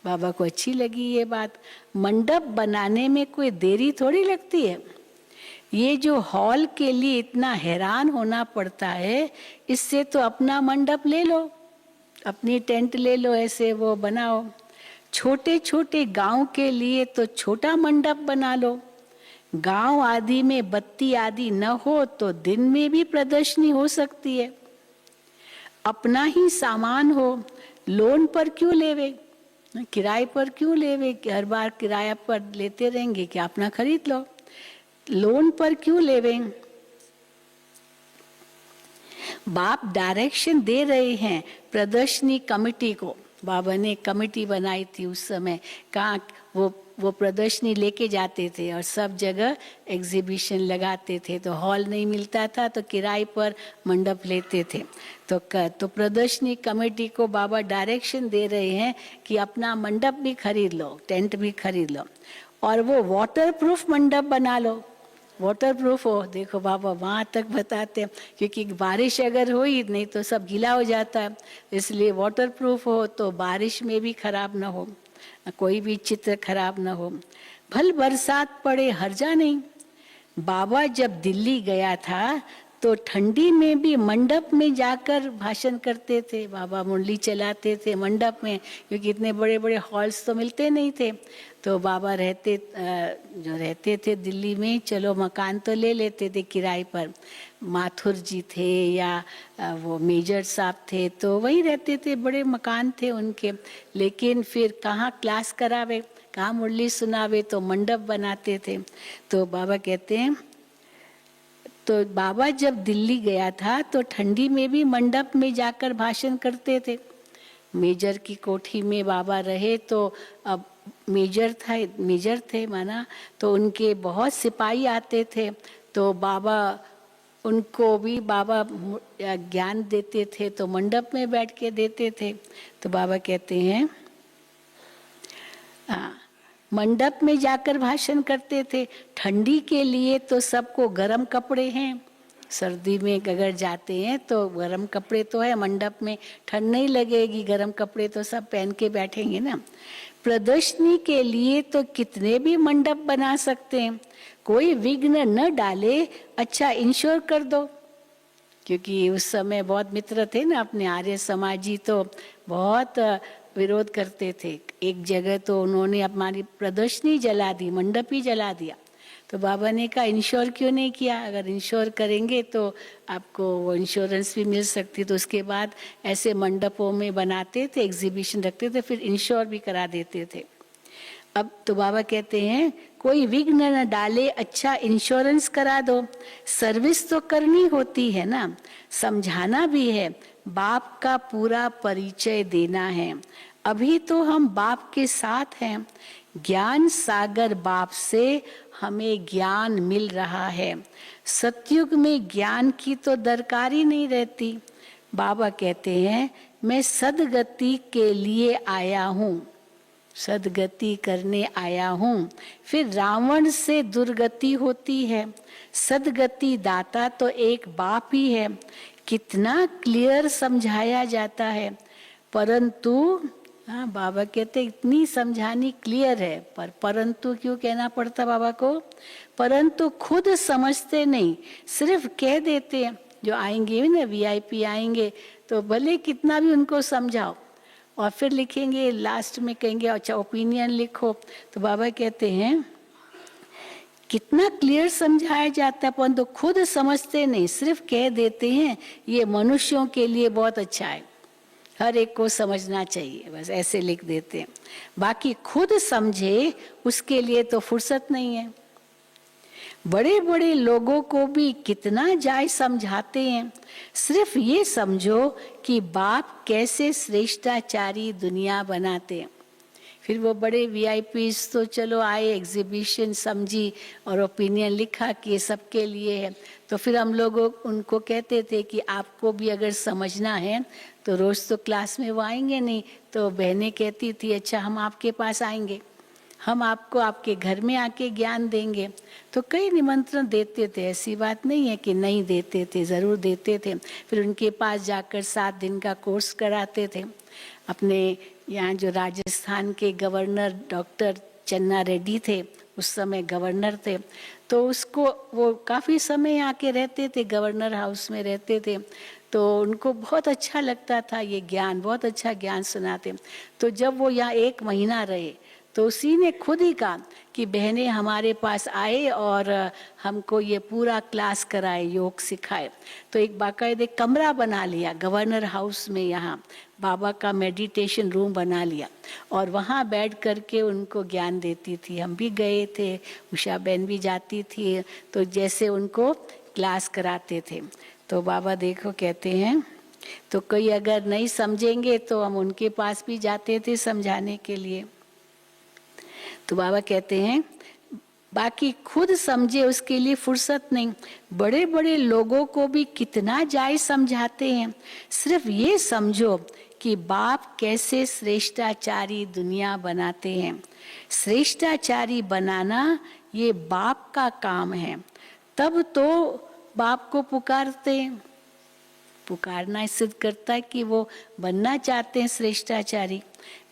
बाबा को अच्छी लगी ये बात। मंडप बनाने में कोई देरी थोड़ी लगती है। ये जो हॉल के लिए इतना हैरान होना पड़ता है, इससे तो अपना मंडप ले लो, अपनी टेंट ले लो, ऐसे वो बनाओ। छोटे छोटे गांव के लिए तो छोटा मंडप बना लो। गांव आदि में बत्ती आदि न हो तो दिन में भी प्रदर्शनी हो सकती है। अपना ही सामान हो, लोन पर क्यों लेवे, किराए पर क्यों लेवे? हर बार किराया पर लेते रहेंगे, क्या अपना खरीद लो, लोन पर क्यों लेवे? बाप डायरेक्शन दे रहे हैं प्रदर्शनी कमेटी को। बाबा ने कमेटी बनाई थी उस समय, कहाँ वो प्रदर्शनी लेके जाते थे और सब जगह एग्जीबिशन लगाते थे। तो हॉल नहीं मिलता था तो किराए पर मंडप लेते थे। तो प्रदर्शनी कमेटी को बाबा डायरेक्शन दे रहे हैं कि अपना मंडप भी खरीद लो, टेंट भी खरीद लो, और वो वाटर प्रूफ मंडप बना लो। वाटर प्रूफ हो, देखो बाबा वहाँ तक बताते हैं, क्योंकि बारिश अगर हुई नहीं तो सब गीला हो जाता है, इसलिए वाटर प्रूफ हो तो बारिश में भी खराब ना हो, कोई भी चित्र खराब ना हो। भल बरसात पड़े हर्जा नहीं। बाबा जब दिल्ली गया था तो ठंडी में भी मंडप में जाकर भाषण करते थे। बाबा मुरली चलाते थे मंडप में, क्योंकि इतने बड़े बड़े हॉल्स तो मिलते नहीं थे। तो बाबा जो रहते थे दिल्ली में, चलो मकान तो ले लेते थे किराए पर। माथुर जी थे या वो मेजर साहब थे, तो वहीं रहते थे, बड़े मकान थे उनके। लेकिन फिर कहाँ क्लास करावे, कहाँ मुरली सुनावे, तो मंडप बनाते थे। तो बाबा कहते हैं, तो बाबा जब दिल्ली गया था तो ठंडी में भी मंडप में जाकर भाषण करते थे। मेजर की कोठी में बाबा रहे, तो अब मेजर थे माना, तो उनके बहुत सिपाही आते थे। तो बाबा उनको भी बाबा ज्ञान देते थे, तो मंडप में बैठ के देते थे। तो बाबा कहते हैं, मंडप में जाकर भाषण करते थे। ठंडी के लिए तो सबको गर्म कपड़े हैं, सर्दी में अगर जाते हैं तो गर्म कपड़े तो है, मंडप में ठंड नहीं लगेगी, गर्म कपड़े तो सब पहन के बैठेंगे ना। प्रदर्शनी के लिए तो कितने भी मंडप बना सकते हैं, कोई विघ्न न डाले, अच्छा इंश्योर कर दो। क्योंकि उस समय बहुत मित्र थे ना अपने आर्य समाजी, तो बहुत विरोध करते थे। एक जगह तो उन्होंने हमारी प्रदर्शनी जला दी, मंडप ही जला दिया। तो बाबा ने कहा इंश्योर क्यों नहीं किया, अगर इंश्योर करेंगे तो आपको वो इंश्योरेंस भी मिल सकती। तो उसके बाद ऐसे मंडपों में बनाते थे, एग्जीबिशन रखते थे, फिर इंश्योर भी करा देते थे। अब तो बाबा कहते हैं कोई विघ्न न डाले, अच्छा इंश्योरेंस करा दो। सर्विस तो करनी होती है ना, समझाना भी है, बाप का पूरा परिचय देना है। अभी तो हम बाप के साथ हैं, ज्ञान सागर बाप से हमें ज्ञान मिल रहा है। सतयुग में ज्ञान की तो दरकार ही नहीं रहती। बाबा कहते हैं मैं सदगति के लिए आया हूँ, सदगति करने आया हूँ। फिर रावण से दुर्गति होती है, सदगति दाता तो एक बाप ही है। कितना क्लियर समझाया जाता है, परंतु हाँ, बाबा कहते इतनी समझानी क्लियर है, पर परंतु क्यों कहना पड़ता बाबा को? परंतु खुद समझते नहीं, सिर्फ कह देते हैं। जो आएंगे भी ना, वीआईपी आएंगे, तो भले कितना भी उनको समझाओ, और फिर लिखेंगे लास्ट में कहेंगे अच्छा ओपिनियन लिखो। तो बाबा कहते हैं कितना क्लियर समझाया जाता है, परंतु खुद समझते नहीं, सिर्फ कह देते हैं ये मनुष्यों के लिए बहुत अच्छा है, हर एक को समझना चाहिए, बस ऐसे लिख देते हैं। बाकी खुद समझे उसके लिए तो फुर्सत नहीं है। बड़े बड़े लोगों को भी कितना जाय समझाते हैं, सिर्फ ये समझो कि बाप कैसे श्रेष्ठाचारी दुनिया बनाते हैं। फिर वो बड़े वीआईपीज तो चलो आए, एग्जीबिशन समझी और ओपिनियन लिखा कि ये सबके लिए है। तो फिर हम लोग उनको कहते थे कि आपको भी अगर समझना है तो रोज तो क्लास में वो आएंगे नहीं। तो बहनें कहती थी अच्छा हम आपके पास आएंगे, हम आपको आपके घर में आके ज्ञान देंगे। तो कई निमंत्रण देते थे, ऐसी बात नहीं है कि नहीं देते थे, ज़रूर देते थे। फिर उनके पास जाकर 7 दिन का कोर्स कराते थे। अपने यहाँ जो राजस्थान के गवर्नर डॉक्टर चन्ना रेड्डी थे, उस समय गवर्नर थे, तो उसको वो काफ़ी समय आके रहते थे, गवर्नर हाउस में रहते थे। तो उनको बहुत अच्छा लगता था ये ज्ञान, बहुत अच्छा ज्ञान सुनाते। तो जब वो यहाँ 1 महीना रहे तो उसी ने खुद ही कहा कि बहनें हमारे पास आए और हमको ये पूरा क्लास कराए, योग सिखाए। तो एक बाकायदे कमरा बना लिया गवर्नर हाउस में, यहाँ बाबा का मेडिटेशन रूम बना लिया और वहाँ बैठ करके उनको ज्ञान देती थी। हम भी गए थे, उषा बहन भी जाती थी, तो जैसे उनको क्लास कराते थे। तो बाबा देखो कहते हैं, तो कोई अगर नहीं समझेंगे तो हम उनके पास भी जाते थे समझाने के लिए। तो बाबा कहते हैं बाकी खुद समझे उसके लिए फुर्सत नहीं। बड़े बड़े लोगों को भी कितना जायज समझाते हैं, सिर्फ ये समझो कि बाप कैसे श्रेष्ठाचारी दुनिया बनाते हैं। श्रेष्ठाचारी बनाना ये बाप का काम है, तब तो बाप को पुकारते हैं। पुकारना सिद्ध करता है कि वो बनना चाहते हैं श्रेष्ठाचारी।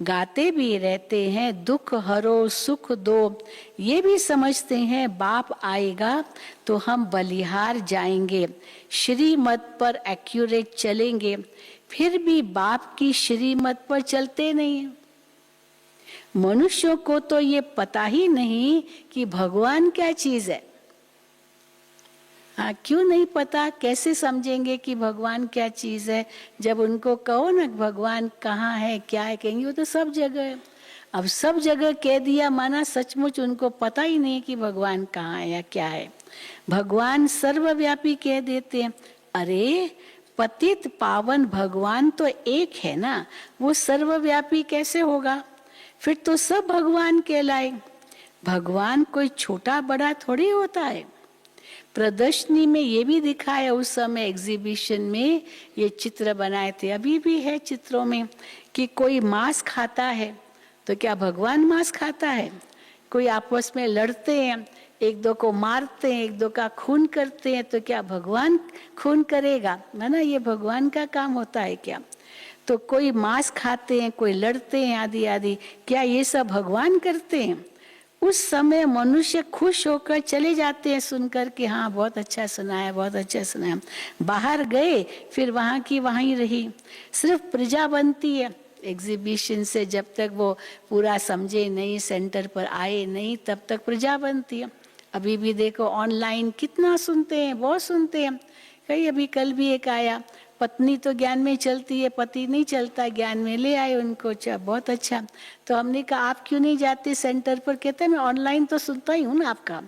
गाते भी रहते हैं दुख हरो सुख दो, ये भी समझते हैं बाप आएगा तो हम बलिहार जाएंगे, श्रीमत पर एक्यूरेट चलेंगे। फिर भी बाप की श्रीमत पर चलते नहीं। मनुष्यों को तो ये पता ही नहीं कि भगवान क्या चीज है। हाँ, क्यों नहीं पता, कैसे समझेंगे कि भगवान क्या चीज है? जब उनको कहो ना भगवान कहाँ है क्या है, कहेंगे वो तो सब जगह है। अब सब जगह कह दिया माना सचमुच उनको पता ही नहीं कि भगवान कहाँ है या क्या है। भगवान सर्वव्यापी कह देते हैं। अरे पतित पावन भगवान तो एक है ना, वो सर्वव्यापी कैसे होगा? फिर तो सब भगवान कहलाए। भगवान कोई छोटा बड़ा थोड़ी होता है। प्रदर्शनी में ये भी दिखाया, उस समय एग्जीबिशन में ये चित्र बनाए थे, अभी भी है चित्रों में, कि कोई मांस खाता है तो क्या भगवान मांस खाता है? कोई आपस में लड़ते हैं, एक दो को मारते हैं, एक दो का खून करते हैं, तो क्या भगवान खून करेगा? ना, ये भगवान का काम होता है क्या? तो कोई मांस खाते हैं, कोई लड़ते हैं, आदि आदि, क्या ये सब भगवान करते हैं? उस समय मनुष्य खुश होकर चले जाते हैं सुनकर कि हाँ बहुत अच्छा सुनाया, बहुत अच्छा सुनाया। बाहर गए, फिर वहाँ की वहाँ ही रही। सिर्फ प्रजा बनती है एग्जीबिशन से, जब तक वो पूरा समझे नहीं, सेंटर पर आए नहीं, तब तक प्रजा बनती है। अभी भी देखो ऑनलाइन कितना सुनते हैं, बहुत सुनते हैं। कहीं अभी कल भी एक आया, पत्नी तो ज्ञान में चलती है, पति नहीं चलता ज्ञान में, ले आए उनको। अच्छा, बहुत अच्छा। तो हमने कहा आप क्यों नहीं जाते सेंटर पर? कहते हैं मैं ऑनलाइन तो सुनता ही हूँ ना आपका।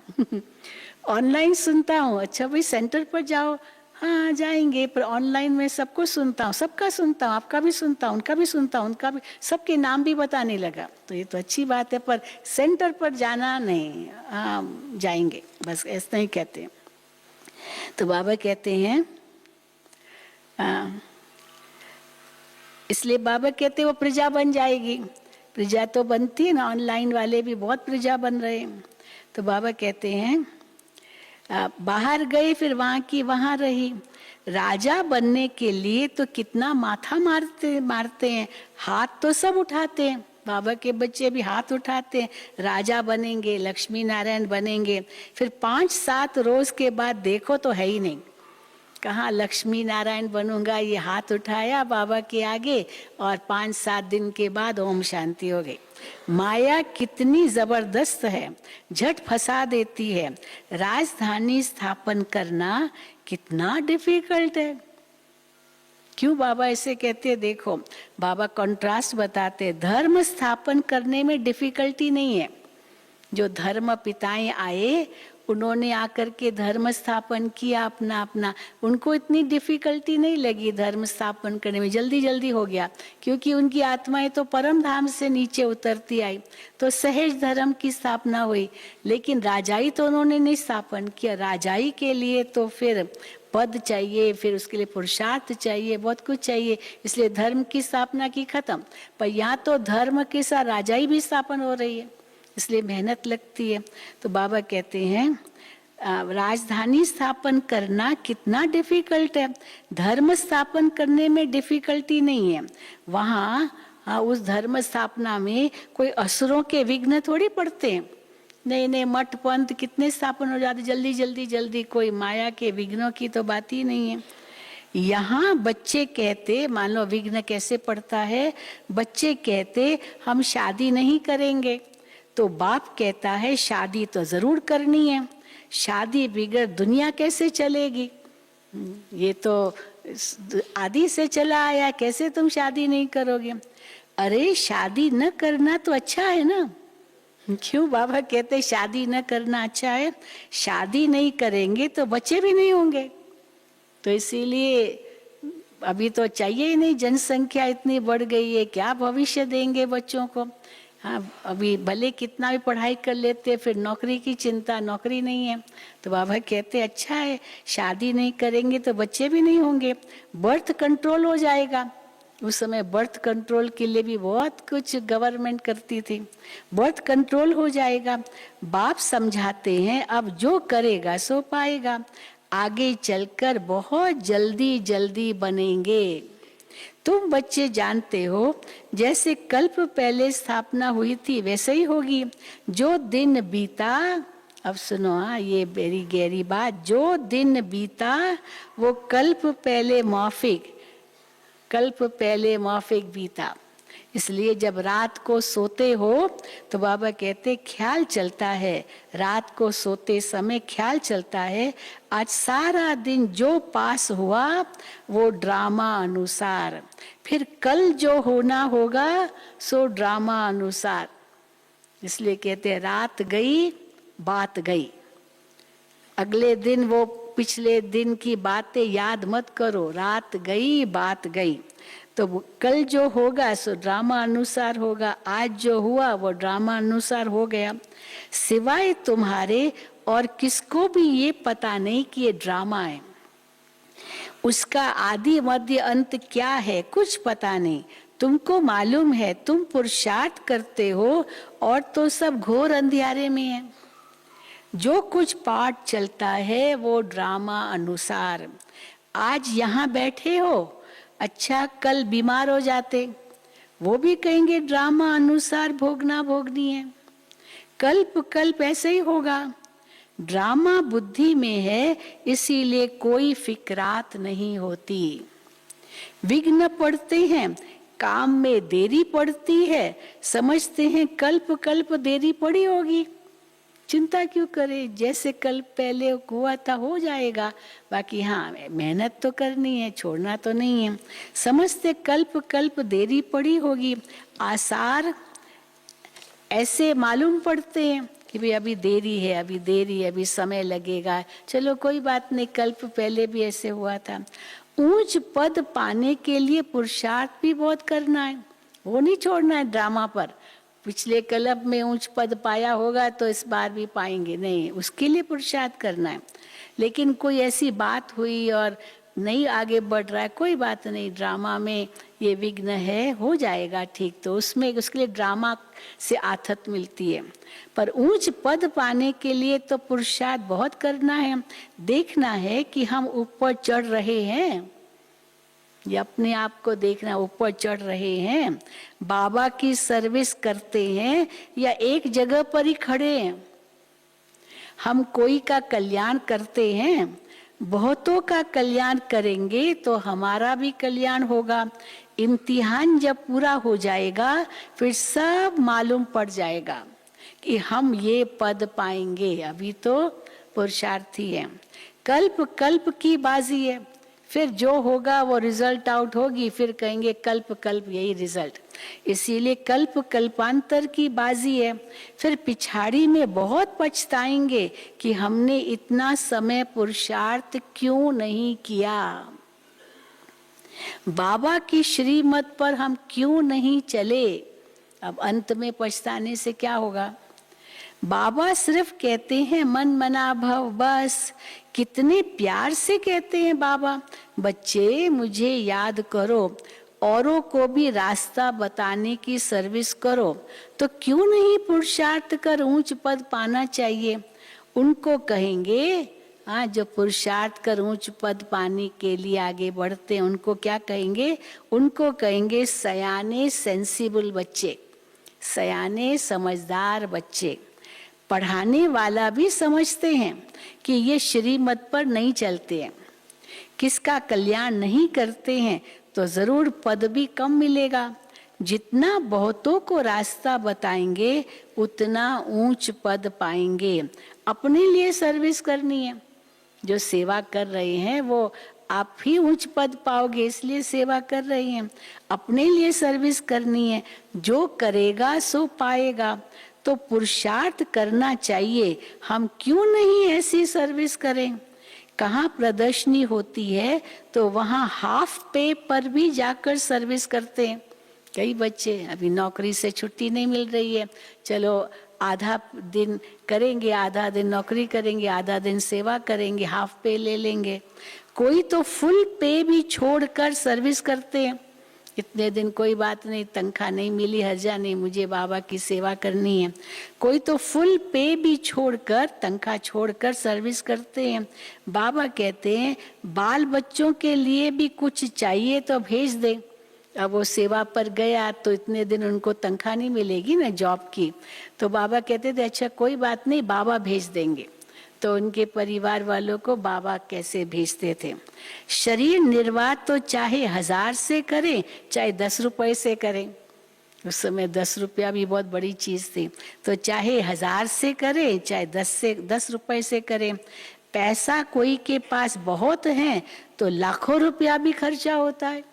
ऑनलाइन सुनता हूँ। अच्छा भाई सेंटर पर जाओ। हाँ जाएंगे, पर ऑनलाइन में सबको सुनता हूँ, सबका सुनता हूँ, आपका भी सुनता हूँ, उनका भी सुनता हूँ, उनका भी, सबके नाम भी बताने लगा। तो ये तो अच्छी बात है, पर सेंटर पर जाना नहीं। हाँ जाएंगे, बस ऐसा ही कहते हैं। तो बाबा कहते हैं इसलिए बाबा कहते वो प्रजा बन जाएगी। प्रजा तो बनती है ना, ऑनलाइन वाले भी बहुत प्रजा बन रहे हैं। तो बाबा कहते हैं बाहर गए, फिर वहां की वहां रही। राजा बनने के लिए तो कितना माथा मारते हैं, हाथ तो सब उठाते हैं। बाबा के बच्चे भी हाथ उठाते हैं, राजा बनेंगे, लक्ष्मी नारायण बनेंगे। फिर 5-7 रोज के बाद देखो तो है ही नहीं, कहाँ लक्ष्मी नारायण बनूंगा, ये हाथ उठाया बाबा के आगे और 5-7 दिन के बाद ओम शांति हो गई। माया कितनी जबरदस्त है, झट फंसा देती है। राजधानी स्थापन करना कितना डिफिकल्ट है। क्यों बाबा ऐसे कहते हैं? देखो बाबा कंट्रास्ट बताते हैं, धर्म स्थापन करने में डिफिकल्टी नहीं है। जो धर्म पिताएं आए, उन्होंने आकर के धर्म स्थापन किया अपना अपना, उनको इतनी डिफिकल्टी नहीं लगी धर्म स्थापन करने में, जल्दी जल्दी हो गया, क्योंकि उनकी आत्माएं तो परम धाम से नीचे उतरती आई, तो सहज धर्म की स्थापना हुई। लेकिन राजाई तो उन्होंने नहीं स्थापन किया। राजाई के लिए तो फिर पद चाहिए, फिर उसके लिए पुरुषार्थ चाहिए, बहुत कुछ चाहिए, इसलिए धर्म की स्थापना की खत्म। पर यहाँ तो धर्म के साथ राजाई भी स्थापन हो रही है, इसलिए मेहनत लगती है। तो बाबा कहते हैं राजधानी स्थापन करना कितना डिफिकल्ट है, धर्म स्थापन करने में डिफिकल्टी नहीं है। वहाँ उस धर्म स्थापना में कोई असुरों के विघ्न थोड़ी पड़ते हैं। नहीं, मठ पंथ कितने स्थापन हो जाते जल्दी जल्दी जल्दी, कोई माया के विघ्नों की तो बात ही नहीं है। यहाँ बच्चे कहते, मान लो विघ्न कैसे पड़ता है, बच्चे कहते हम शादी नहीं करेंगे, तो बाप कहता है शादी तो जरूर करनी है, शादी बिगड़ दुनिया कैसे चलेगी, ये तो आदि से चला आया, कैसे तुम शादी नहीं करोगे? अरे शादी न करना तो अच्छा है ना। क्यों बाबा कहते शादी न करना अच्छा है? शादी नहीं करेंगे तो बच्चे भी नहीं होंगे, तो इसीलिए अभी तो चाहिए ही नहीं, जनसंख्या इतनी बढ़ गई है, क्या भविष्य देंगे बच्चों को? हाँ, अभी भले कितना भी पढ़ाई कर लेते, फिर नौकरी की चिंता, नौकरी नहीं है। तो बाबा कहते अच्छा है, शादी नहीं करेंगे तो बच्चे भी नहीं होंगे, बर्थ कंट्रोल हो जाएगा। उस समय बर्थ कंट्रोल के लिए भी बहुत कुछ गवर्नमेंट करती थी, बर्थ कंट्रोल हो जाएगा। बाप समझाते हैं अब जो करेगा सो पाएगा, आगे चलकर बहुत जल्दी जल्दी बनेंगे। तुम बच्चे जानते हो जैसे कल्प पहले स्थापना हुई थी वैसे ही होगी। जो दिन बीता, अब सुनो ये बेरी गहरी बात, जो दिन बीता वो कल्प पहले माफिक बीता। इसलिए जब रात को सोते हो तो बाबा कहते ख्याल चलता है, रात को सोते समय ख्याल चलता है आज सारा दिन जो पास हुआ वो ड्रामा अनुसार, फिर कल जो होना होगा सो ड्रामा अनुसार। इसलिए कहते हैं रात गई बात गई, अगले दिन वो पिछले दिन की बातें याद मत करो, रात गई बात गई। तो कल जो होगा सो ड्रामा अनुसार होगा, आज जो हुआ वो ड्रामा अनुसार हो गया। सिवाय तुम्हारे और किसको भी ये पता नहीं कि ये ड्रामा है, उसका आदि मध्य अंत क्या है कुछ पता नहीं। तुमको मालूम है तुम पुरुषार्थ करते हो और तो सब घोर अंधियारे में है। जो कुछ पाठ चलता है वो ड्रामा अनुसार। आज यहाँ बैठे हो, अच्छा कल बीमार हो जाते, वो भी कहेंगे ड्रामा अनुसार भोगना भोगनी है। कल्प ऐसे ही होगा, ड्रामा बुद्धि में है, इसीलिए कोई फिक्रात नहीं होती। विघ्न पड़ते हैं, काम में देरी पड़ती है, समझते हैं कल्प देरी पड़ी होगी, चिंता क्यों करे, जैसे कल पहले हुआ था हो जाएगा। बाकी हाँ मेहनत तो करनी है, छोड़ना तो नहीं है। समझते कल्प देरी पड़ी होगी, आसार ऐसे मालूम पड़ते हैं कि भाई अभी देरी है, अभी समय लगेगा, चलो कोई बात नहीं, कल्प पहले भी ऐसे हुआ था। ऊंच पद पाने के लिए पुरुषार्थ भी बहुत करना है, वो नहीं छोड़ना है ड्रामा पर। पिछले कल्प में ऊंच पद पाया होगा तो इस बार भी पाएंगे, नहीं, उसके लिए पुरुषार्थ करना है। लेकिन कोई ऐसी बात हुई और नहीं आगे बढ़ रहा है, कोई बात नहीं, ड्रामा में ये विघ्न है, हो जाएगा ठीक। तो उसमें उसके लिए ड्रामा से आथत मिलती है। पर ऊंच पद पाने के लिए तो पुरुषार्थ बहुत करना है। देखना है कि हम ऊपर चढ़ रहे हैं, ये अपने आप को देखना, ऊपर चढ़ रहे हैं, बाबा की सर्विस करते हैं या एक जगह पर ही खड़े हैं। हम कोई का कल्याण करते हैं, बहुतों का कल्याण करेंगे तो हमारा भी कल्याण होगा। इम्तिहान जब पूरा हो जाएगा फिर सब मालूम पड़ जाएगा कि हम ये पद पाएंगे। अभी तो पुरुषार्थी है, कल्प कल्प की बाजी है, फिर जो होगा वो रिजल्ट आउट होगी, फिर कहेंगे कल्प कल्प यही रिजल्ट। इसीलिए कल्प कल्पांतर की बाजी है। फिर पिछाड़ी में बहुत पछताएंगे कि हमने इतना समय पुरुषार्थ क्यों नहीं किया, बाबा की श्रीमत पर हम क्यों नहीं चले। अब अंत में पछताने से क्या होगा। बाबा सिर्फ कहते हैं मन मना भव बस, कितने प्यार से कहते हैं बाबा, बच्चे मुझे याद करो, औरों को भी रास्ता बताने की सर्विस करो। तो क्यों नहीं पुरुषार्थ कर ऊंच पद पाना चाहिए। उनको कहेंगे, हाँ, जो पुरुषार्थ कर ऊंच पद पाने के लिए आगे बढ़ते हैं, उनको क्या कहेंगे, उनको कहेंगे सयाने सेंसिबल बच्चे, सयाने समझदार बच्चे। पढ़ाने वाला भी समझते हैं कि ये श्रीमत पर नहीं चलते हैं, किसका कल्याण नहीं करते हैं, तो जरूर पद भी कम मिलेगा। जितना बहुतों को रास्ता बताएंगे उतना ऊंच पद पाएंगे। अपने लिए सर्विस करनी है, जो सेवा कर रहे हैं वो आप ही ऊंच पद पाओगे, इसलिए सेवा कर रहे हैं। अपने लिए सर्विस करनी है, जो करेगा सो पाएगा। तो पुरुषार्थ करना चाहिए, हम क्यों नहीं ऐसी सर्विस करें। कहाँ प्रदर्शनी होती है तो वहाँ हाफ पे पर भी जाकर सर्विस करते हैं। कई बच्चे अभी नौकरी से छुट्टी नहीं मिल रही है, चलो आधा दिन करेंगे, आधा दिन नौकरी करेंगे, आधा दिन सेवा करेंगे, हाफ पे ले लेंगे। कोई तो फुल पे भी छोड़कर सर्विस करते हैं। इतने दिन कोई बात नहीं, तनख्वाह नहीं मिली, हर्जा नहीं, मुझे बाबा की सेवा करनी है। कोई तो फुल पे भी छोड़कर, तनख्वाह छोड़कर सर्विस करते हैं। बाबा कहते हैं बाल बच्चों के लिए भी कुछ चाहिए तो भेज दे। अब वो सेवा पर गया तो इतने दिन उनको तनख्वाह नहीं मिलेगी ना जॉब की, तो बाबा कहते थे अच्छा कोई बात नहीं, बाबा भेज देंगे। तो उनके परिवार वालों को बाबा कैसे भेजते थे। शरीर निर्वाह तो चाहे 1000 से करें चाहे 10 रुपए से करें, उस समय 10 रुपया भी बहुत बड़ी चीज थी, तो चाहे 1000 से करें चाहे 10 रुपए से करें। पैसा कोई के पास बहुत है तो लाखों रुपया भी खर्चा होता है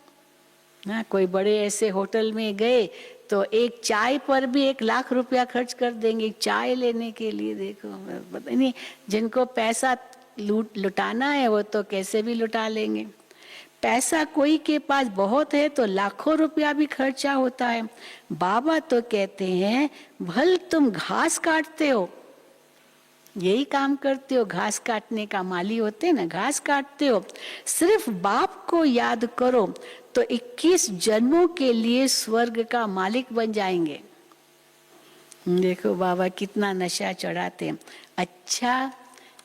ना। कोई बड़े ऐसे होटल में गए तो एक चाय पर भी 1 लाख रुपया खर्च कर देंगे चाय लेने के लिए। देखो पता नहीं, जिनको पैसा लुटाना है वो तो कैसे भी लुटा लेंगे। पैसा कोई के पास बहुत है तो लाखों रुपया भी खर्चा होता है। बाबा तो कहते हैं भल तुम घास काटते हो, यही काम करते हो, घास काटने का माली होते हैं ना, घास काटते हो, सिर्फ बाप को याद करो तो 21 जन्मों के लिए स्वर्ग का मालिक बन जाएंगे। देखो बाबा कितना नशा चढ़ाते हैं। अच्छा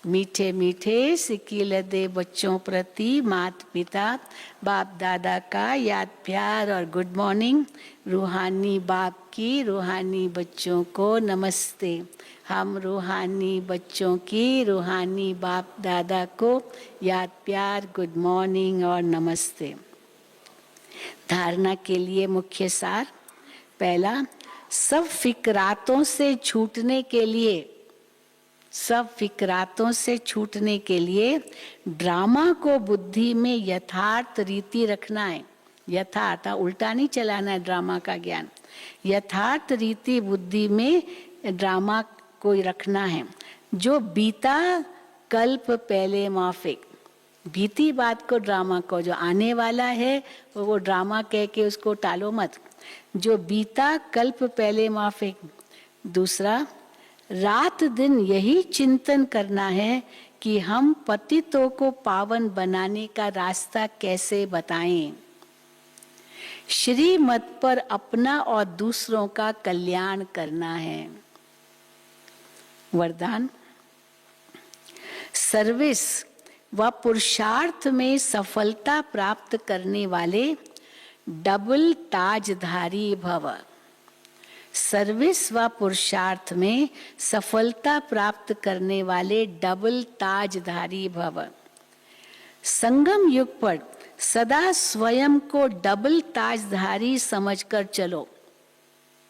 मीठे मीठे सिकील दे बच्चों प्रति माता पिता बाप दादा का याद प्यार और गुड मॉर्निंग। रूहानी बाप की रूहानी बच्चों को नमस्ते। हम रूहानी बच्चों की रूहानी बाप दादा को याद प्यार गुड मॉर्निंग और नमस्ते। धारणा के लिए मुख्य सार, पहला, सब फिक्रातों से छूटने के लिए, सब फिक्रातों से छूटने के लिए ड्रामा को बुद्धि में यथार्थ रीति रखना है। यथार्थ, उल्टा नहीं चलाना है ड्रामा का ज्ञान, यथार्थ रीति बुद्धि में ड्रामा को रखना है। जो बीता कल्प पहले माफिक, बीती बात को ड्रामा को, जो आने वाला है वो ड्रामा कह के उसको टालो मत। जो बीता कल्प पहले माफिक। दूसरा, रात दिन यही चिंतन करना है कि हम पतितों को पावन बनाने का रास्ता कैसे बताएं। श्रीमत पर अपना और दूसरों का कल्याण करना है। वरदान, सर्विस व पुरुषार्थ में सफलता प्राप्त करने वाले डबल ताजधारी भव। सर्विस व पुरुषार्थ में सफलता प्राप्त करने वाले डबल ताजधारी भव। संगम युग पर सदा स्वयं को डबल ताजधारी समझकर चलो।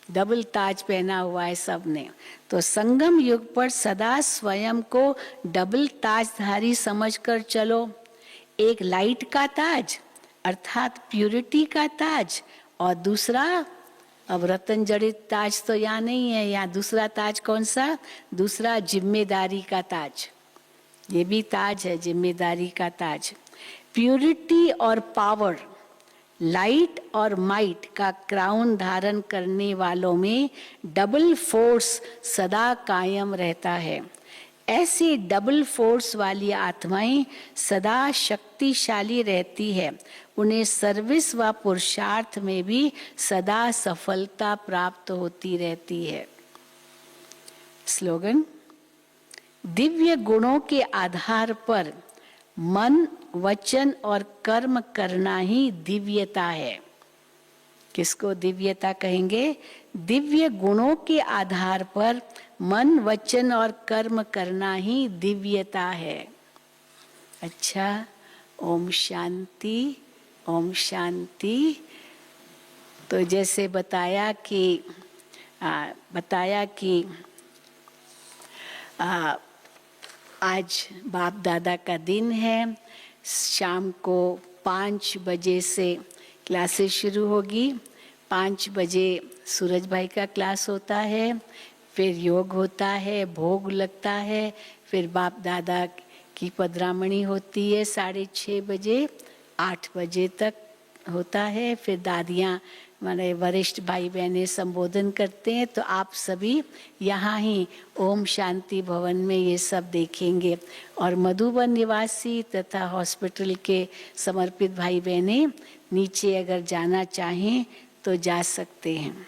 डबल ताज पहना हुआ है सबने, तो संगम युग पर सदा स्वयं को डबल ताजधारी समझकर चलो। एक लाइट का ताज अर्थात प्यूरिटी का ताज, और दूसरा, अब रतन जड़ित ताज तो यहाँ नहीं है, यहाँ दूसरा ताज कौन सा? दूसरा जिम्मेदारी का ताज। ये भी ताज है, जिम्मेदारी का ताज। प्यूरिटी और पावर, लाइट और माइट का क्राउन धारण करने वालों में डबल फोर्स सदा कायम रहता है। ऐसी डबल फोर्स वाली आत्माएं सदा शक्तिशाली रहती है। उन्हें सर्विस व पुरुषार्थ में भी सदा सफलता प्राप्त होती रहती है। स्लोगन, दिव्य गुणों के आधार पर मन, वचन और कर्म करना ही दिव्यता है। किसको दिव्यता कहेंगे? दिव्य गुणों के आधार पर मन, वचन और कर्म करना ही दिव्यता है। अच्छा, ओम शांति, ओम शांति। तो जैसे बताया कि आज बाप दादा का दिन है। शाम को 5 बजे से क्लासेस शुरू होगी। 5 बजे सूरज भाई का क्लास होता है, फिर योग होता है, भोग लगता है, फिर बाप दादा की पधरामणी होती है 6:30 बजे, 8 बजे तक होता है। फिर दादियाँ माने वरिष्ठ भाई बहनें संबोधन करते हैं। तो आप सभी यहाँ ही ओम शांति भवन में ये सब देखेंगे। और मधुबन निवासी तथा हॉस्पिटल के समर्पित भाई बहनें नीचे अगर जाना चाहें तो जा सकते हैं।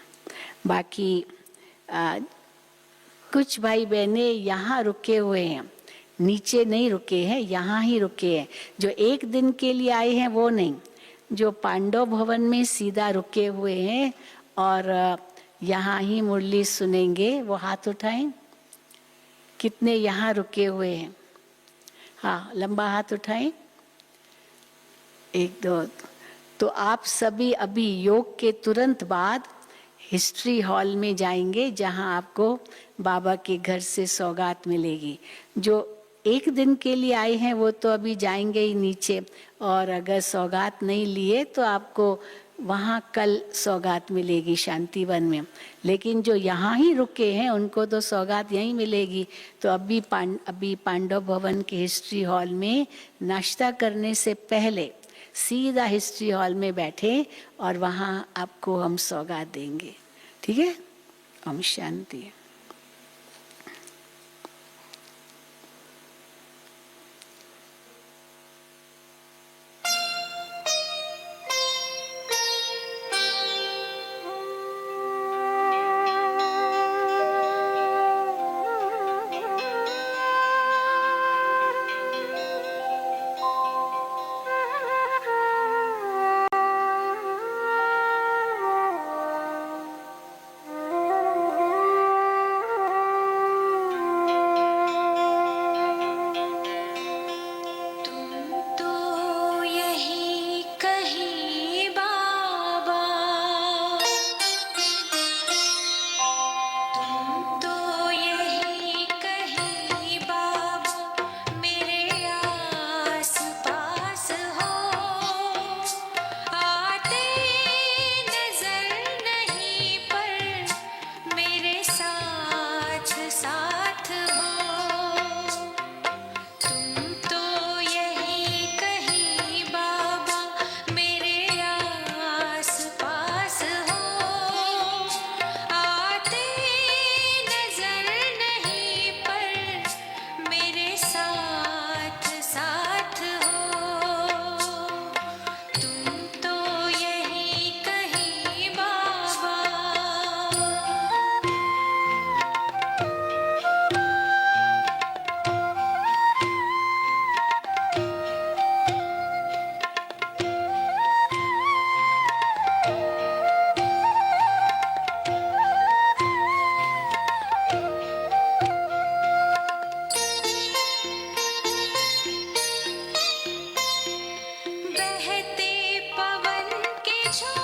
बाकी कुछ भाई बहनें यहाँ रुके हुए हैं, नीचे नहीं रुके हैं, यहाँ ही रुके हैं। जो एक दिन के लिए आए हैं वो नहीं, जो पांडव भवन में सीधा रुके हुए हैं और यहाँ ही मुरली सुनेंगे, वो हाथ उठाएं। कितने यहाँ रुके हुए हैं? हाँ, लंबा हाथ उठाएं। 1 2। तो आप सभी अभी योग के तुरंत बाद हिस्ट्री हॉल में जाएंगे, जहाँ आपको बाबा के घर से सौगात मिलेगी। जो एक दिन के लिए आए हैं वो तो अभी जाएंगे ही नीचे, और अगर सौगात नहीं लिए तो आपको वहाँ कल सौगात मिलेगी शांतिवन में। लेकिन जो यहाँ ही रुके हैं उनको तो सौगात यहीं मिलेगी। तो अभी पांडव भवन के हिस्ट्री हॉल में नाश्ता करने से पहले सीधा हिस्ट्री हॉल में बैठे और वहाँ आपको हम सौगात देंगे। ठीक है? ओम शांति। बहते पवन के झोंके